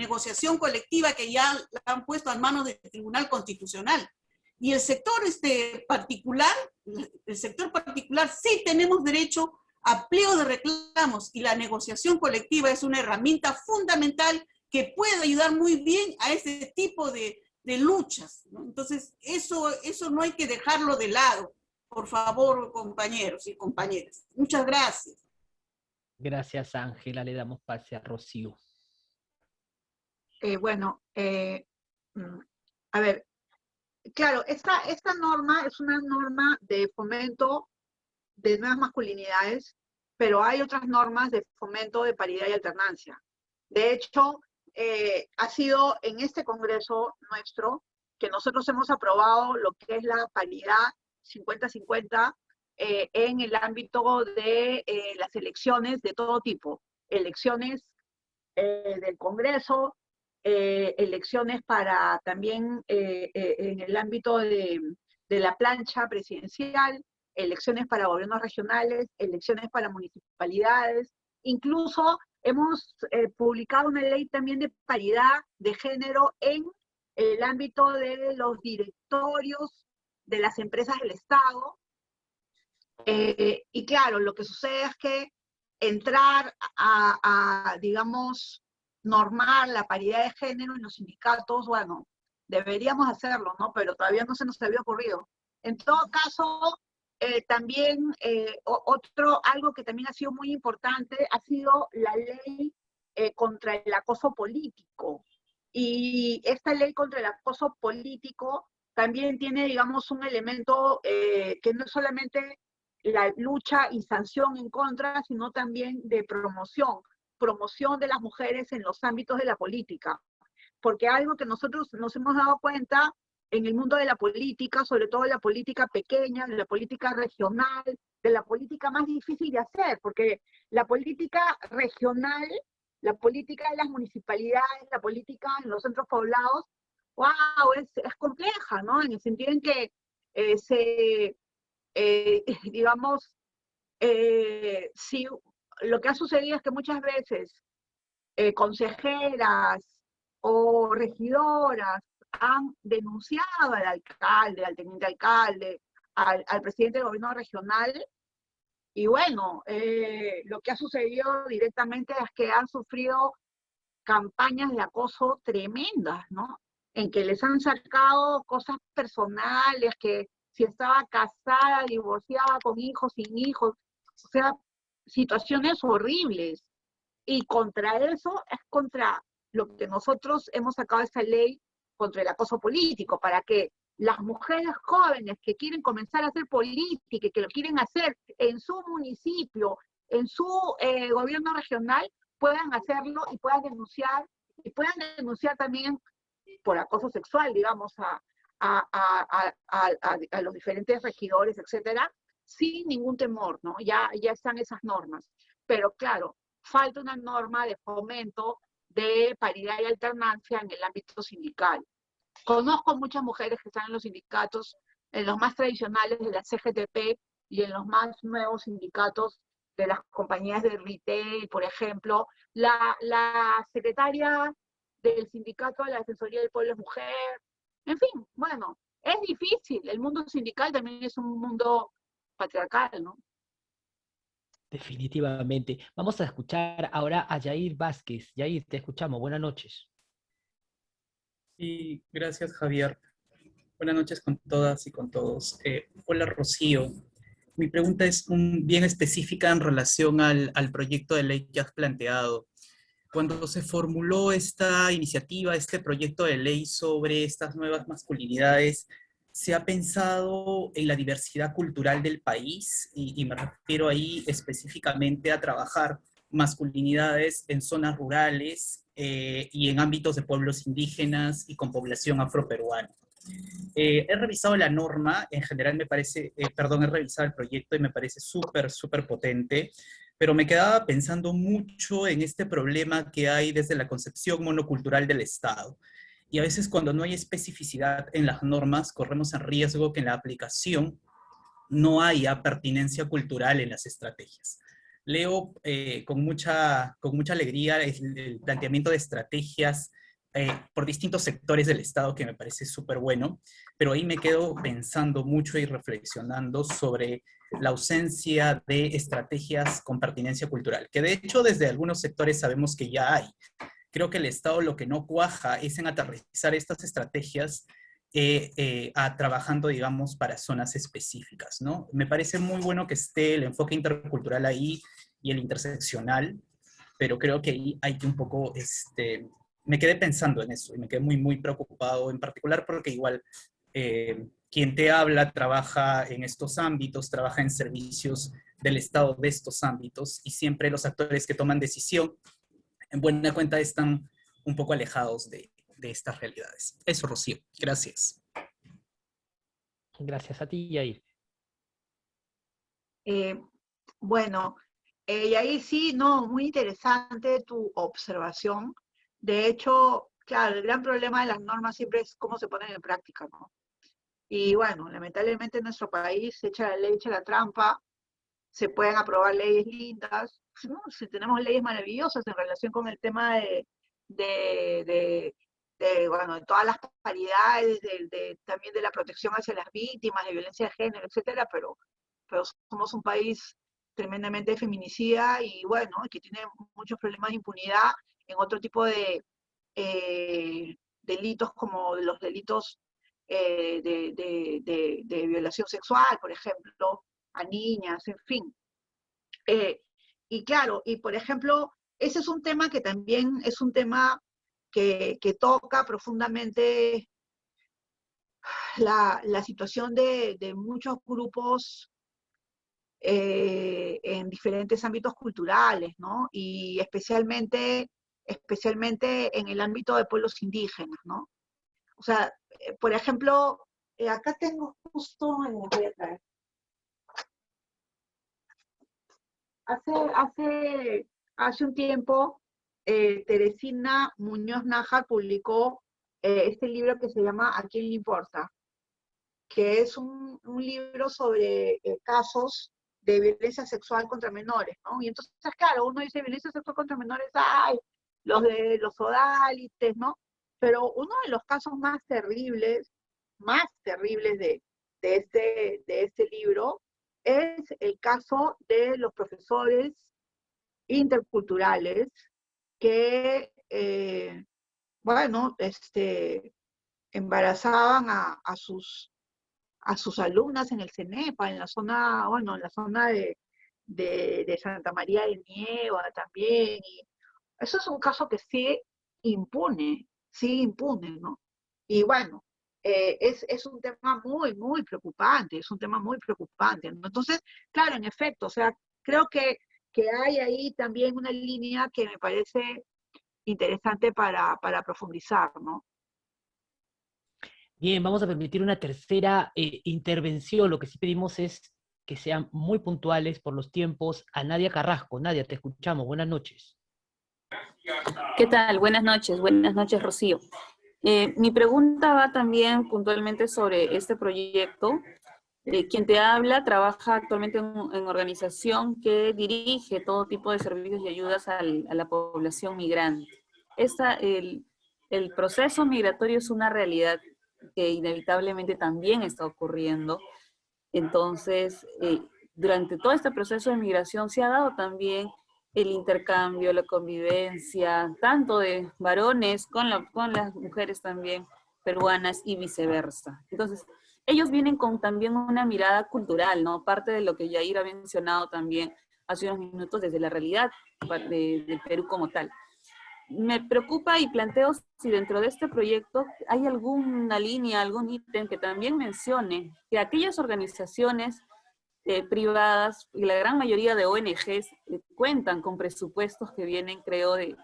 negociación colectiva que ya la han puesto en manos del Tribunal Constitucional. Y el sector particular sí tenemos derecho a pliego de reclamos, y la negociación colectiva es una herramienta fundamental que puede ayudar muy bien a ese tipo de luchas, ¿no? Entonces, eso no hay que dejarlo de lado, por favor, compañeros y compañeras. Muchas gracias. Gracias, Ángela. Le damos pase a Rocío. A ver, claro, esta norma es una norma de fomento de nuevas masculinidades, pero hay otras normas de fomento de paridad y alternancia. De hecho, ha sido en este Congreso nuestro que nosotros hemos aprobado lo que es la paridad 50-50 en el ámbito de las elecciones de todo tipo. Elecciones del Congreso, elecciones para también en el ámbito de la plancha presidencial, elecciones para gobiernos regionales, elecciones para municipalidades. Incluso hemos publicado una ley también de paridad de género en el ámbito de los directorios de las empresas del Estado. Y claro, lo que sucede es que entrar digamos, normar la paridad de género en los sindicatos, bueno, deberíamos hacerlo, ¿no? Pero todavía no se nos había ocurrido. En todo caso, también algo que también ha sido muy importante ha sido la ley contra el acoso político. Y esta ley contra el acoso político también tiene, digamos, un elemento que no es solamente la lucha y sanción en contra, sino también de promoción de las mujeres en los ámbitos de la política. Porque algo que nosotros nos hemos dado cuenta en el mundo de la política, sobre todo de la política pequeña, de la política regional, de la política más difícil de hacer, porque la política regional, la política de las municipalidades, la política en los centros poblados, wow, es compleja, ¿no? En el sentido en que digamos, si lo que ha sucedido es que muchas veces consejeras o regidoras han denunciado al alcalde, al teniente alcalde, al presidente del gobierno regional, y bueno, lo que ha sucedido directamente es que han sufrido campañas de acoso tremendas, ¿no? En que les han sacado cosas personales, que si estaba casada, divorciada, con hijos, sin hijos, o sea, situaciones horribles. Y contra eso es contra lo que nosotros hemos sacado esta ley contra el acoso político, para que las mujeres jóvenes que quieren comenzar a hacer política y que lo quieren hacer en su municipio, en su gobierno regional, puedan hacerlo y puedan denunciar también por acoso sexual, digamos, a los diferentes regidores, etcétera, sin ningún temor, ¿no? Ya están esas normas. Pero claro, falta una norma de fomento de paridad y alternancia en el ámbito sindical. Conozco muchas mujeres que están en los sindicatos, en los más tradicionales de la CGTP y en los más nuevos sindicatos de las compañías de retail, por ejemplo. La secretaria del sindicato de la Defensoría del Pueblo es mujer. En fin, bueno, es difícil. El mundo sindical también es un mundo patriarcal, ¿no? Definitivamente. Vamos a escuchar ahora a Yair Vázquez. Yair, te escuchamos. Buenas noches. Sí, gracias, Javier. Buenas noches con todas y con todos. Hola, Rocío. Mi pregunta es bien específica en relación al proyecto de ley que has planteado. Cuando se formuló esta iniciativa, este proyecto de ley sobre estas nuevas masculinidades, ¿se ha pensado en la diversidad cultural del país? Y me refiero ahí específicamente a trabajar masculinidades en zonas rurales y en ámbitos de pueblos indígenas y con población afroperuana. He revisado la norma, en general me parece, he revisado el proyecto y me parece súper potente, pero me quedaba pensando mucho en este problema que hay desde la concepción monocultural del Estado. Y a veces cuando no hay especificidad en las normas, corremos el riesgo que en la aplicación no haya pertinencia cultural en las estrategias. Leo con mucha alegría el planteamiento de estrategias por distintos sectores del Estado, que me parece súper bueno, pero ahí me quedo pensando mucho y reflexionando sobre la ausencia de estrategias con pertinencia cultural, que de hecho desde algunos sectores sabemos que ya hay. Creo que el Estado lo que no cuaja es en aterrizar estas estrategias trabajando, digamos, para zonas específicas, ¿no? Me parece muy bueno que esté el enfoque intercultural ahí y el interseccional, pero creo que ahí hay que un poco, me quedé pensando en eso y me quedé muy preocupado, en particular porque igual quien te habla trabaja en estos ámbitos, trabaja en servicios del Estado de estos ámbitos, y siempre los actores que toman decisión en buena cuenta están un poco alejados de estas realidades. Eso, Rocío. Gracias. Gracias a ti, Yair. Bueno, y ahí sí, no, muy interesante tu observación. De hecho, claro, el gran problema de las normas siempre es cómo se ponen en práctica, ¿no? Y bueno, lamentablemente en nuestro país se echa la ley, echa la trampa, se pueden aprobar leyes lindas, ¿no? Si tenemos leyes maravillosas en relación con el tema bueno, de todas las paridades, también de la protección hacia las víctimas, de violencia de género, etcétera, pero somos un país tremendamente feminicida y bueno, que tiene muchos problemas de impunidad en otro tipo de delitos como los delitos de violación sexual, por ejemplo, a niñas, en fin. Y claro, y por ejemplo, ese es un tema que también es un tema que toca profundamente la situación de muchos grupos en diferentes ámbitos culturales, ¿no? Y especialmente en el ámbito de pueblos indígenas, ¿no? O sea, por ejemplo, acá tengo justo, voy a traer. Hace un tiempo, Teresina Muñoz Nájar publicó este libro que se llama ¿A quién le importa?, que es un libro sobre casos de violencia sexual contra menores, ¿no? Y entonces, claro, uno dice violencia sexual contra menores, ¡ay! Los de los odálites, ¿no? Pero uno de los casos más terribles de este libro es el caso de los profesores interculturales que, bueno, embarazaban a sus alumnas en el CENEPA, en la zona, bueno, en la zona de Santa María de Nieva también. Y eso es un caso que sigue impune, ¿no? Y bueno, es un tema muy preocupante, es un tema muy preocupante, ¿no? Entonces, claro, en efecto, o sea, creo que hay ahí también una línea que me parece interesante para profundizar, ¿no? Bien, vamos a permitir una tercera intervención. Lo que sí pedimos es que sean muy puntuales por los tiempos. A Nadia Carrasco. Nadia, te escuchamos. Buenas noches. ¿Qué tal? Buenas noches, Rocío. Mi pregunta va también puntualmente sobre este proyecto. Quien te habla trabaja actualmente en organización que dirige todo tipo de servicios y ayudas a la población migrante. El proceso migratorio es una realidad que inevitablemente también está ocurriendo. Entonces, durante todo este proceso de migración se ha dado también el intercambio, la convivencia, tanto de varones con las mujeres también peruanas y viceversa. Entonces, ellos vienen con también una mirada cultural, ¿no? Parte de lo que Yair ha mencionado también hace unos minutos desde la realidad del Perú como tal. Me preocupa y planteo si dentro de este proyecto hay alguna línea, algún ítem que también mencione que aquellas organizaciones privadas y la gran mayoría de ONGs cuentan con presupuestos que vienen, creo, de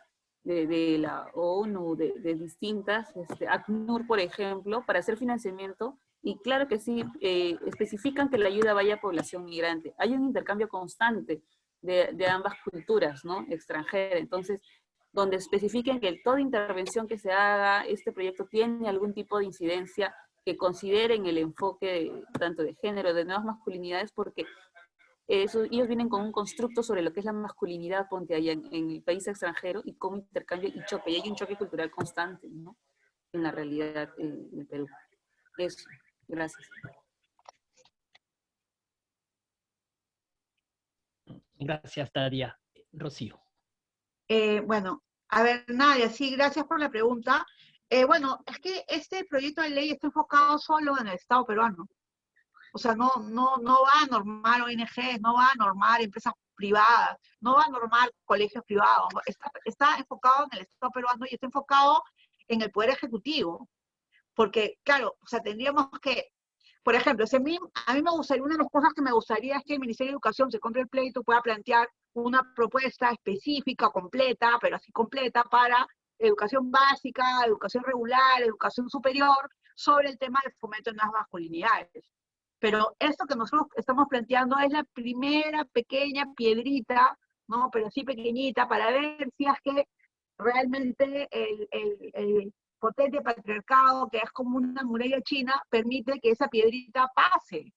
la ONU, de distintas, ACNUR, por ejemplo, para hacer financiamiento, y claro que sí, especifican que la ayuda vaya a población migrante. Hay un intercambio constante de ambas culturas, ¿no? Extranjeras. Entonces, donde especifiquen que toda intervención que se haga, este proyecto tiene algún tipo de incidencia, que consideren el enfoque tanto de género, de nuevas masculinidades, porque ellos vienen con un constructo sobre lo que es la masculinidad, ponte allá en el país extranjero, y cómo intercambio y choque. Y hay un choque cultural constante, ¿no? En la realidad en el Perú. Eso, gracias. Gracias, Tadia. Rocío. Bueno, a ver, Nadia, sí, gracias por la pregunta. Bueno, es que este proyecto de ley está enfocado solo en el Estado peruano. O sea, no va a normar ONGs, no va a normar empresas privadas, no va a normar colegios privados. Está enfocado en el Estado peruano y está enfocado en el Poder Ejecutivo. Porque, claro, o sea, tendríamos que, por ejemplo, si a mí me gustaría, una de las cosas que me gustaría es que el Ministerio de Educación, se compre el pleito, pueda plantear una propuesta específica, completa, pero así completa, para educación básica, educación regular, educación superior, sobre el tema del fomento de las masculinidades. Pero esto que nosotros estamos planteando es la primera pequeña piedrita, ¿no? Pero sí pequeñita, para ver si es que realmente el potente patriarcado, que es como una muralla china, permite que esa piedrita pase.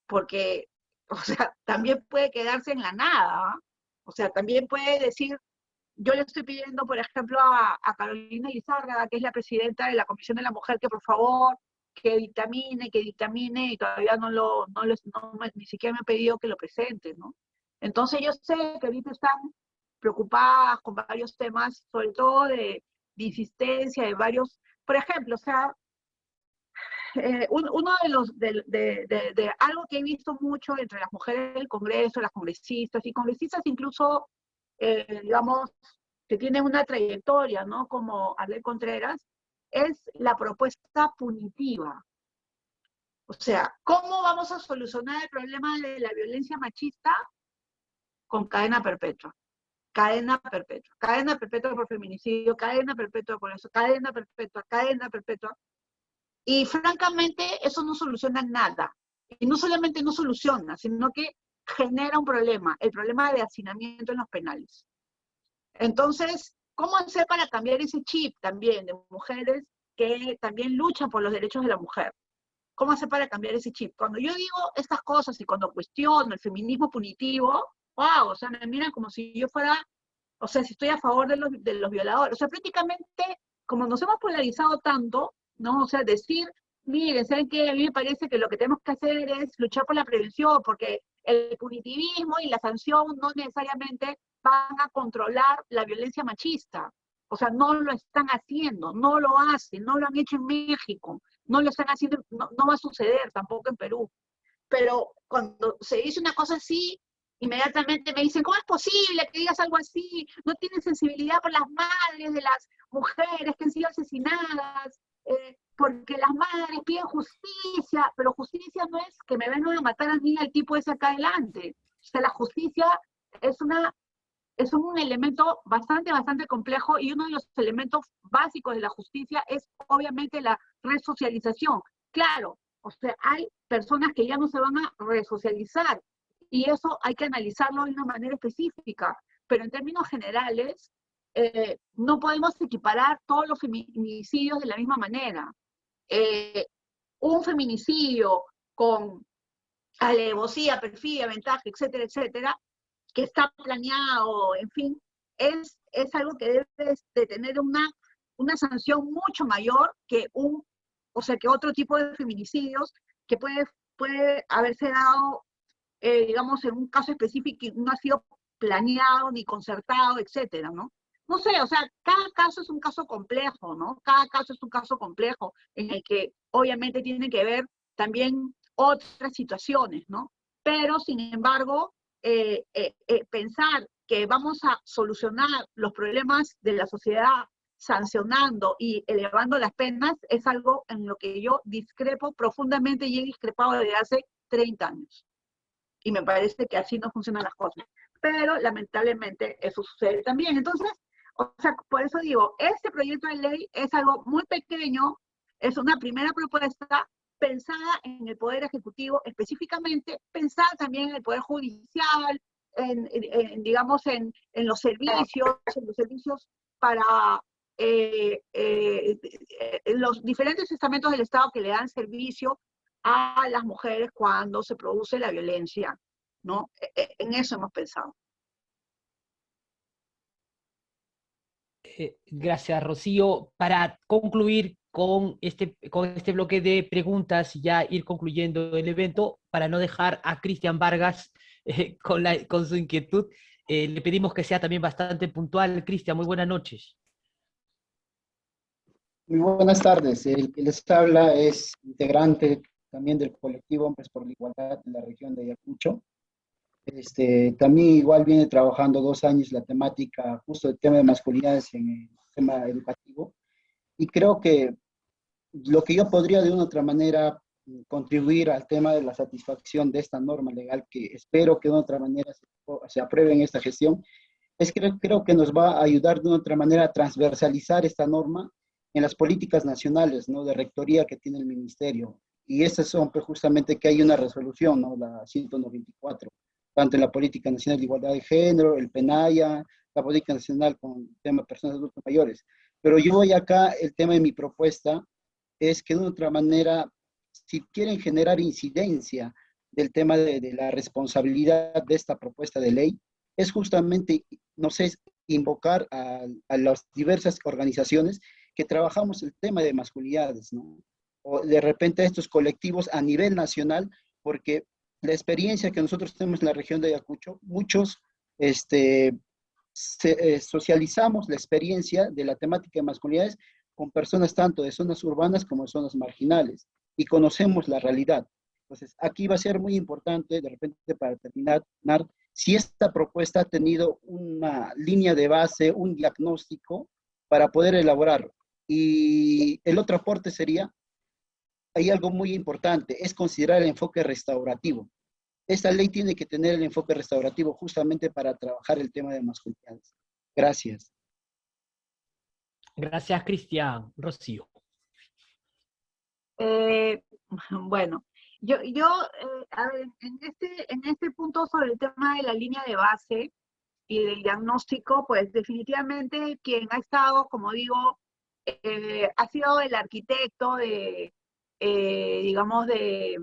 Porque, o sea, también puede quedarse en la nada, ¿eh? O sea, también puede decir, yo le estoy pidiendo, por ejemplo, a Carolina Lizárraga, que es la presidenta de la Comisión de la Mujer, que por favor, que dictamine, y todavía ni siquiera me ha pedido que lo presente, ¿no? Entonces yo sé que ahorita están preocupadas con varios temas, sobre todo de insistencia, de varios, por ejemplo, o sea, uno de algo que he visto mucho entre las mujeres del Congreso, las congresistas, y congresistas incluso, digamos, que tienen una trayectoria, ¿no? Como Arlet Contreras, es la propuesta punitiva. O sea, ¿cómo vamos a solucionar el problema de la violencia machista? Con cadena perpetua. Cadena perpetua por feminicidio, cadena perpetua por eso, cadena perpetua. Y francamente, eso no soluciona nada. Y no solamente no soluciona, sino que genera un problema, el problema de hacinamiento en los penales. Entonces, ¿cómo hacer para cambiar ese chip también de mujeres que también luchan por los derechos de la mujer? ¿Cómo hacer para cambiar ese chip? Cuando yo digo estas cosas y cuando cuestiono el feminismo punitivo, wow, o sea, me miran como si yo fuera, o sea, si estoy a favor de los violadores. O sea, prácticamente, como nos hemos polarizado tanto, ¿no? O sea, decir, miren, ¿saben qué? A mí me parece que lo que tenemos que hacer es luchar por la prevención, porque el punitivismo y la sanción no necesariamente van a controlar la violencia machista. O sea, no lo están haciendo, no lo hacen, no lo han hecho en México, no lo están haciendo, no va a suceder tampoco en Perú. Pero cuando se dice una cosa así, inmediatamente me dicen, ¿cómo es posible que digas algo así? No tienes sensibilidad por las madres de las mujeres que han sido asesinadas, porque las madres piden justicia, pero justicia no es que me vengan a matar a mí al tipo ese acá adelante. O sea, la justicia es un elemento bastante complejo, y uno de los elementos básicos de la justicia es obviamente la resocialización. Claro, o sea, hay personas que ya no se van a resocializar, y eso hay que analizarlo de una manera específica, pero en términos generales, no podemos equiparar todos los feminicidios de la misma manera. Un feminicidio con alevosía, perfidia, ventaja, etcétera, etcétera, que está planeado, en fin, es algo que debe de tener una sanción mucho mayor que que otro tipo de feminicidios que puede haberse dado, digamos, en un caso específico y no ha sido planeado ni concertado, etcétera, ¿no? No sé, o sea, cada caso es un caso complejo, ¿no? Cada caso es un caso complejo en el que obviamente tienen que ver también otras situaciones, ¿no? Pero, sin embargo, pensar que vamos a solucionar los problemas de la sociedad sancionando y elevando las penas es algo en lo que yo discrepo profundamente, y he discrepado desde hace 30 años. Y me parece que así no funcionan las cosas. Pero lamentablemente eso sucede también. Entonces, o sea, por eso digo, este proyecto de ley es algo muy pequeño, es una primera propuesta pensada en el Poder Ejecutivo específicamente, pensada también en el Poder Judicial, digamos, en los servicios para los diferentes estamentos del Estado que le dan servicio a las mujeres cuando se produce la violencia, ¿no? En eso hemos pensado. Gracias, Rocío. Para concluir con este bloque de preguntas y ya ir concluyendo el evento, para no dejar a Cristian Vargas con su inquietud, le pedimos que sea también bastante puntual. Cristian, muy buenas noches. Muy buenas tardes. El que les habla es integrante también del colectivo Hombres por la Igualdad de la región de Ayacucho. También igual viene trabajando 2 años la temática, justo el tema de masculinidades en el tema educativo. Y creo que lo que yo podría de una u otra manera contribuir al tema de la satisfacción de esta norma legal, que espero que de una u otra manera se apruebe en esta gestión, es que creo que nos va a ayudar de una u otra manera a transversalizar esta norma en las políticas nacionales, ¿no?, de rectoría que tiene el ministerio. Y esas son pues, justamente que hay una resolución, ¿no?, la 194, tanto en la Política Nacional de Igualdad de Género, el PENAYA, la Política Nacional con el tema de personas adultos mayores. Pero yo voy acá, el tema de mi propuesta es que de una otra manera, si quieren generar incidencia del tema de la responsabilidad de esta propuesta de ley, es justamente, no sé, invocar a las diversas organizaciones que trabajamos el tema de masculinidades, ¿no? O de repente a estos colectivos a nivel nacional, porque la experiencia que nosotros tenemos en la región de Ayacucho, muchos socializamos la experiencia de la temática de masculinidades con personas tanto de zonas urbanas como de zonas marginales, y conocemos la realidad. Entonces, aquí va a ser muy importante, de repente, para terminar, si esta propuesta ha tenido una línea de base, un diagnóstico para poder elaborarlo. Y el otro aporte sería, hay algo muy importante, es considerar el enfoque restaurativo. Esta ley tiene que tener el enfoque restaurativo justamente para trabajar el tema de masculinidades. Gracias. Gracias, Cristian. Rocío. Bueno, a ver, en este punto sobre el tema de la línea de base y del diagnóstico, pues definitivamente quien ha estado, como digo, ha sido el arquitecto digamos, de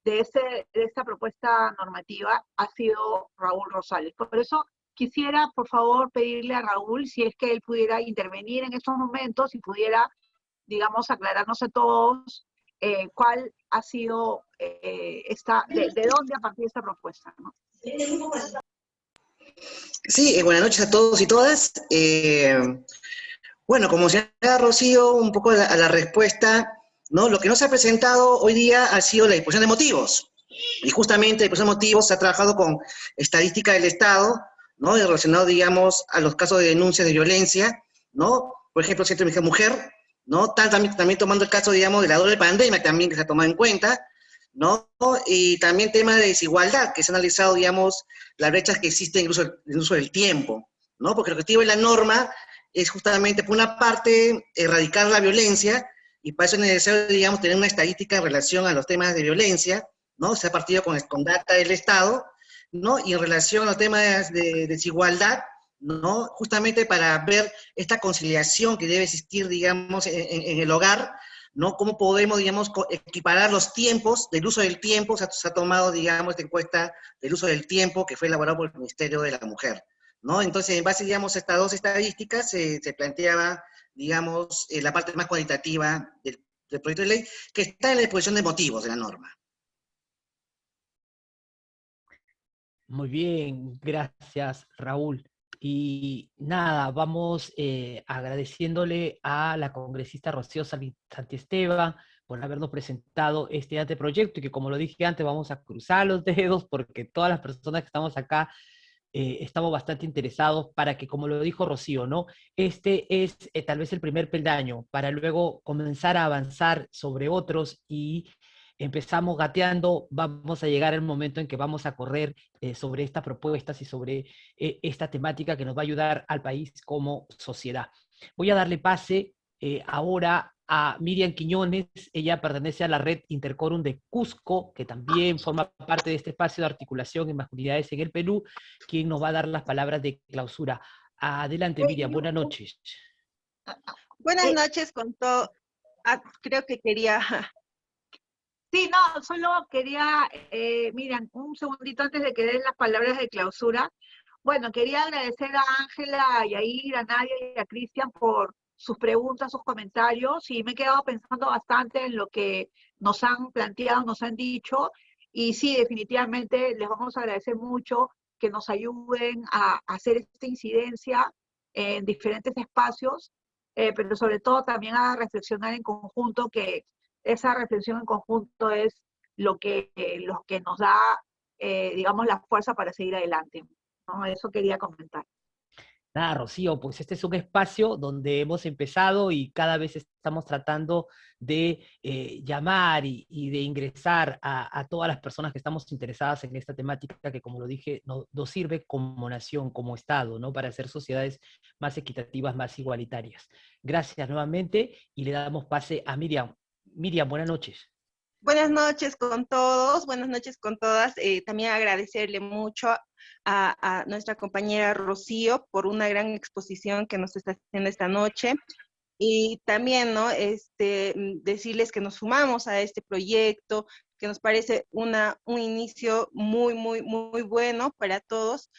esta propuesta normativa, ha sido Raúl Rosales. Por eso quisiera, por favor, pedirle a Raúl si es que él pudiera intervenir en estos momentos y pudiera, digamos, aclararnos a todos cuál ha sido de dónde a partir esta propuesta, ¿no? Sí, buenas noches a todos y todas. Bueno, como señala Rocío, un poco a la respuesta, ¿no? Lo que no se ha presentado hoy día ha sido la disposición de motivos. Y justamente la disposición de motivos se ha trabajado con estadística del Estado, ¿no? Y relacionado, digamos, a los casos de denuncias de violencia, ¿no? Por ejemplo, el Centro de Mujer, ¿no? También tomando el caso, digamos, de la doble pandemia, también que se ha tomado en cuenta, ¿no? Y también tema de desigualdad, que se ha analizado, digamos, las brechas que existen incluso en el uso del tiempo, ¿no? Porque el objetivo de la norma es justamente, por una parte, erradicar la violencia, y para eso es necesario, digamos, tener una estadística en relación a los temas de violencia, ¿no? Se ha partido con data del Estado, ¿no? Y en relación a los temas de desigualdad, ¿no? Justamente para ver esta conciliación que debe existir, digamos, en el hogar, ¿no? Cómo podemos, digamos, equiparar los tiempos, del uso del tiempo. Se ha tomado, digamos, esta encuesta del uso del tiempo que fue elaborada por el Ministerio de la Mujer, ¿no? Entonces, en base, digamos, a estas 2 estadísticas, se planteaba, digamos, la parte más cualitativa del proyecto de ley, que está en la exposición de motivos de la norma. Muy bien, gracias, Raúl. Y nada, vamos agradeciéndole a la congresista Rocío Santiesteban por habernos presentado este anteproyecto, y que, como lo dije antes, vamos a cruzar los dedos porque todas las personas que estamos acá estamos bastante interesados para que, como lo dijo Rocío, ¿no? Este es tal vez el primer peldaño para luego comenzar a avanzar sobre otros, y empezamos gateando, vamos a llegar al momento en que vamos a correr sobre estas propuestas y sobre esta temática que nos va a ayudar al país como sociedad. Voy a darle pase ahora a Miriam Quiñones. Ella pertenece a la red Intercorum de Cusco, que también forma parte de este espacio de articulación en masculinidades en el Perú, quien nos va a dar las palabras de clausura. Adelante, Miriam, buenas noches. Buenas noches con todo. Creo que quería Sí, no, solo quería, Miriam, un segundito antes de que den las palabras de clausura. Bueno, quería agradecer a Ángela, a Yair, a Nadia y a Cristian por sus preguntas, sus comentarios, y me he quedado pensando bastante en lo que nos han planteado, nos han dicho, y sí, definitivamente les vamos a agradecer mucho que nos ayuden a hacer esta incidencia en diferentes espacios, pero sobre todo también a reflexionar en conjunto, que esa reflexión en conjunto es lo que nos da, digamos, la fuerza para seguir adelante, ¿no? Eso quería comentar. Nada, Rocío, pues este es un espacio donde hemos empezado y cada vez estamos tratando de llamar y de ingresar a todas las personas que estamos interesadas en esta temática que, como lo dije, nos sirve como nación, como Estado, ¿no? Para hacer sociedades más equitativas, más igualitarias. Gracias nuevamente y le damos pase a Miriam. Miriam, buenas noches. Buenas noches con todos, buenas noches con todas. También agradecerle mucho a nuestra compañera Rocío por una gran exposición que nos está haciendo esta noche. Y también, ¿no? Decirles que nos sumamos a este proyecto, que nos parece un inicio muy bueno para todos.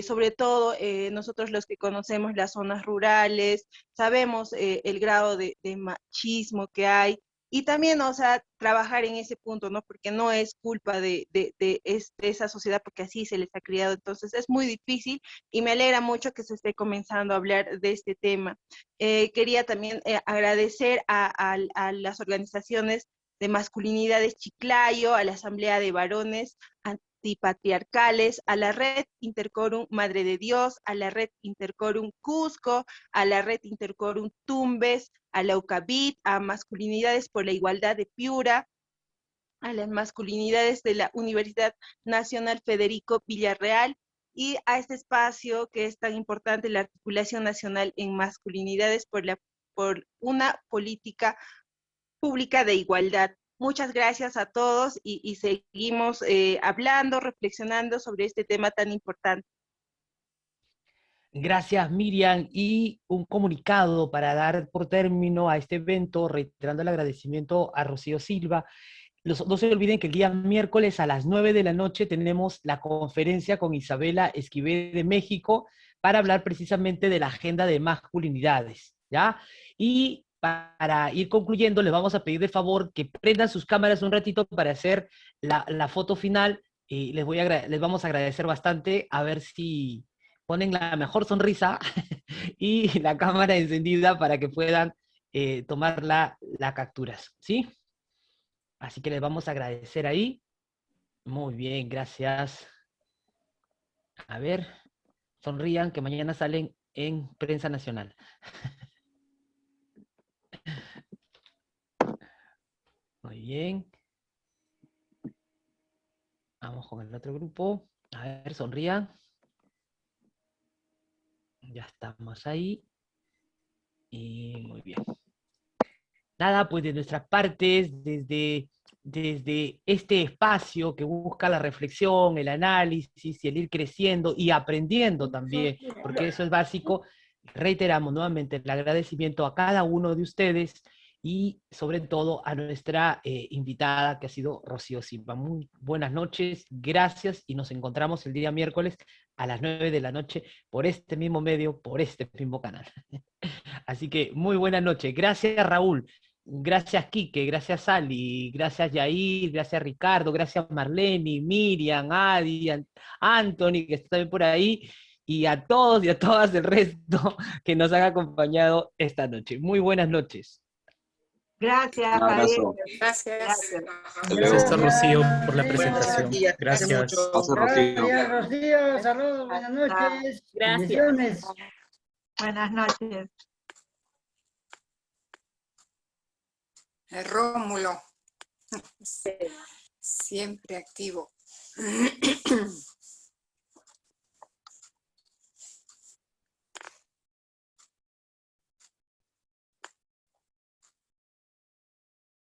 Sobre todo nosotros los que conocemos las zonas rurales, sabemos el grado de machismo que hay, y también, o sea, trabajar en ese punto, ¿no? Porque no es culpa de esa sociedad, porque así se les ha criado. Entonces es muy difícil y me alegra mucho que se esté comenzando a hablar de este tema. Quería también agradecer a las organizaciones de masculinidades Chiclayo, a la Asamblea de Varones Antipatriarcales, a la Red Intercorum Madre de Dios, a la Red Intercorum Cusco, a la Red Intercorum Tumbes, a la UCABIT, a Masculinidades por la Igualdad de Piura, a las masculinidades de la Universidad Nacional Federico Villarreal, y a este espacio que es tan importante, la Articulación Nacional en Masculinidades por una política pública de igualdad. Muchas gracias a todos y seguimos hablando, reflexionando sobre este tema tan importante. Gracias, Miriam. Y un comunicado para dar por término a este evento, reiterando el agradecimiento a Rocío Silva. No se olviden que el día miércoles a las 9 de la noche tenemos la conferencia con Isabela Esquivel de México para hablar precisamente de la agenda de masculinidades, ¿ya? Y para ir concluyendo, les vamos a pedir de favor que prendan sus cámaras un ratito para hacer la foto final. Y les vamos a agradecer bastante, a ver si ponen la mejor sonrisa y la cámara encendida para que puedan tomar las capturas, ¿sí? Así que les vamos a agradecer ahí. Muy bien, gracias. A ver, sonrían que mañana salen en Prensa Nacional. Muy bien. Vamos con el otro grupo. A ver, sonrían. Ya estamos ahí. Y muy bien. Nada, pues de nuestras partes, desde este espacio que busca la reflexión, el análisis y el ir creciendo y aprendiendo también, porque eso es básico, reiteramos nuevamente el agradecimiento a cada uno de ustedes y sobre todo a nuestra invitada que ha sido Rocío Silva. Muy buenas noches, gracias y nos encontramos el día miércoles a las 9 de la noche por este mismo medio, por este mismo canal. Así que muy buenas noches. Gracias, Raúl. Gracias, Quique. Gracias, Ali. Gracias, Yair. Gracias, Ricardo. Gracias, Marlene, Miriam, Adi, Anthony, que está también por ahí. Y a todos y a todas el resto que nos han acompañado esta noche. Muy buenas noches. Gracias, Un abrazo. Javier. Gracias. Gracias a Rocío por la presentación. Gracias, Gracias. mucho. Gracias, Rocío. Gracias, Rocío. Saludos, buenas noches. Gracias. Bendiciones. Buenas noches. Rómulo, siempre activo.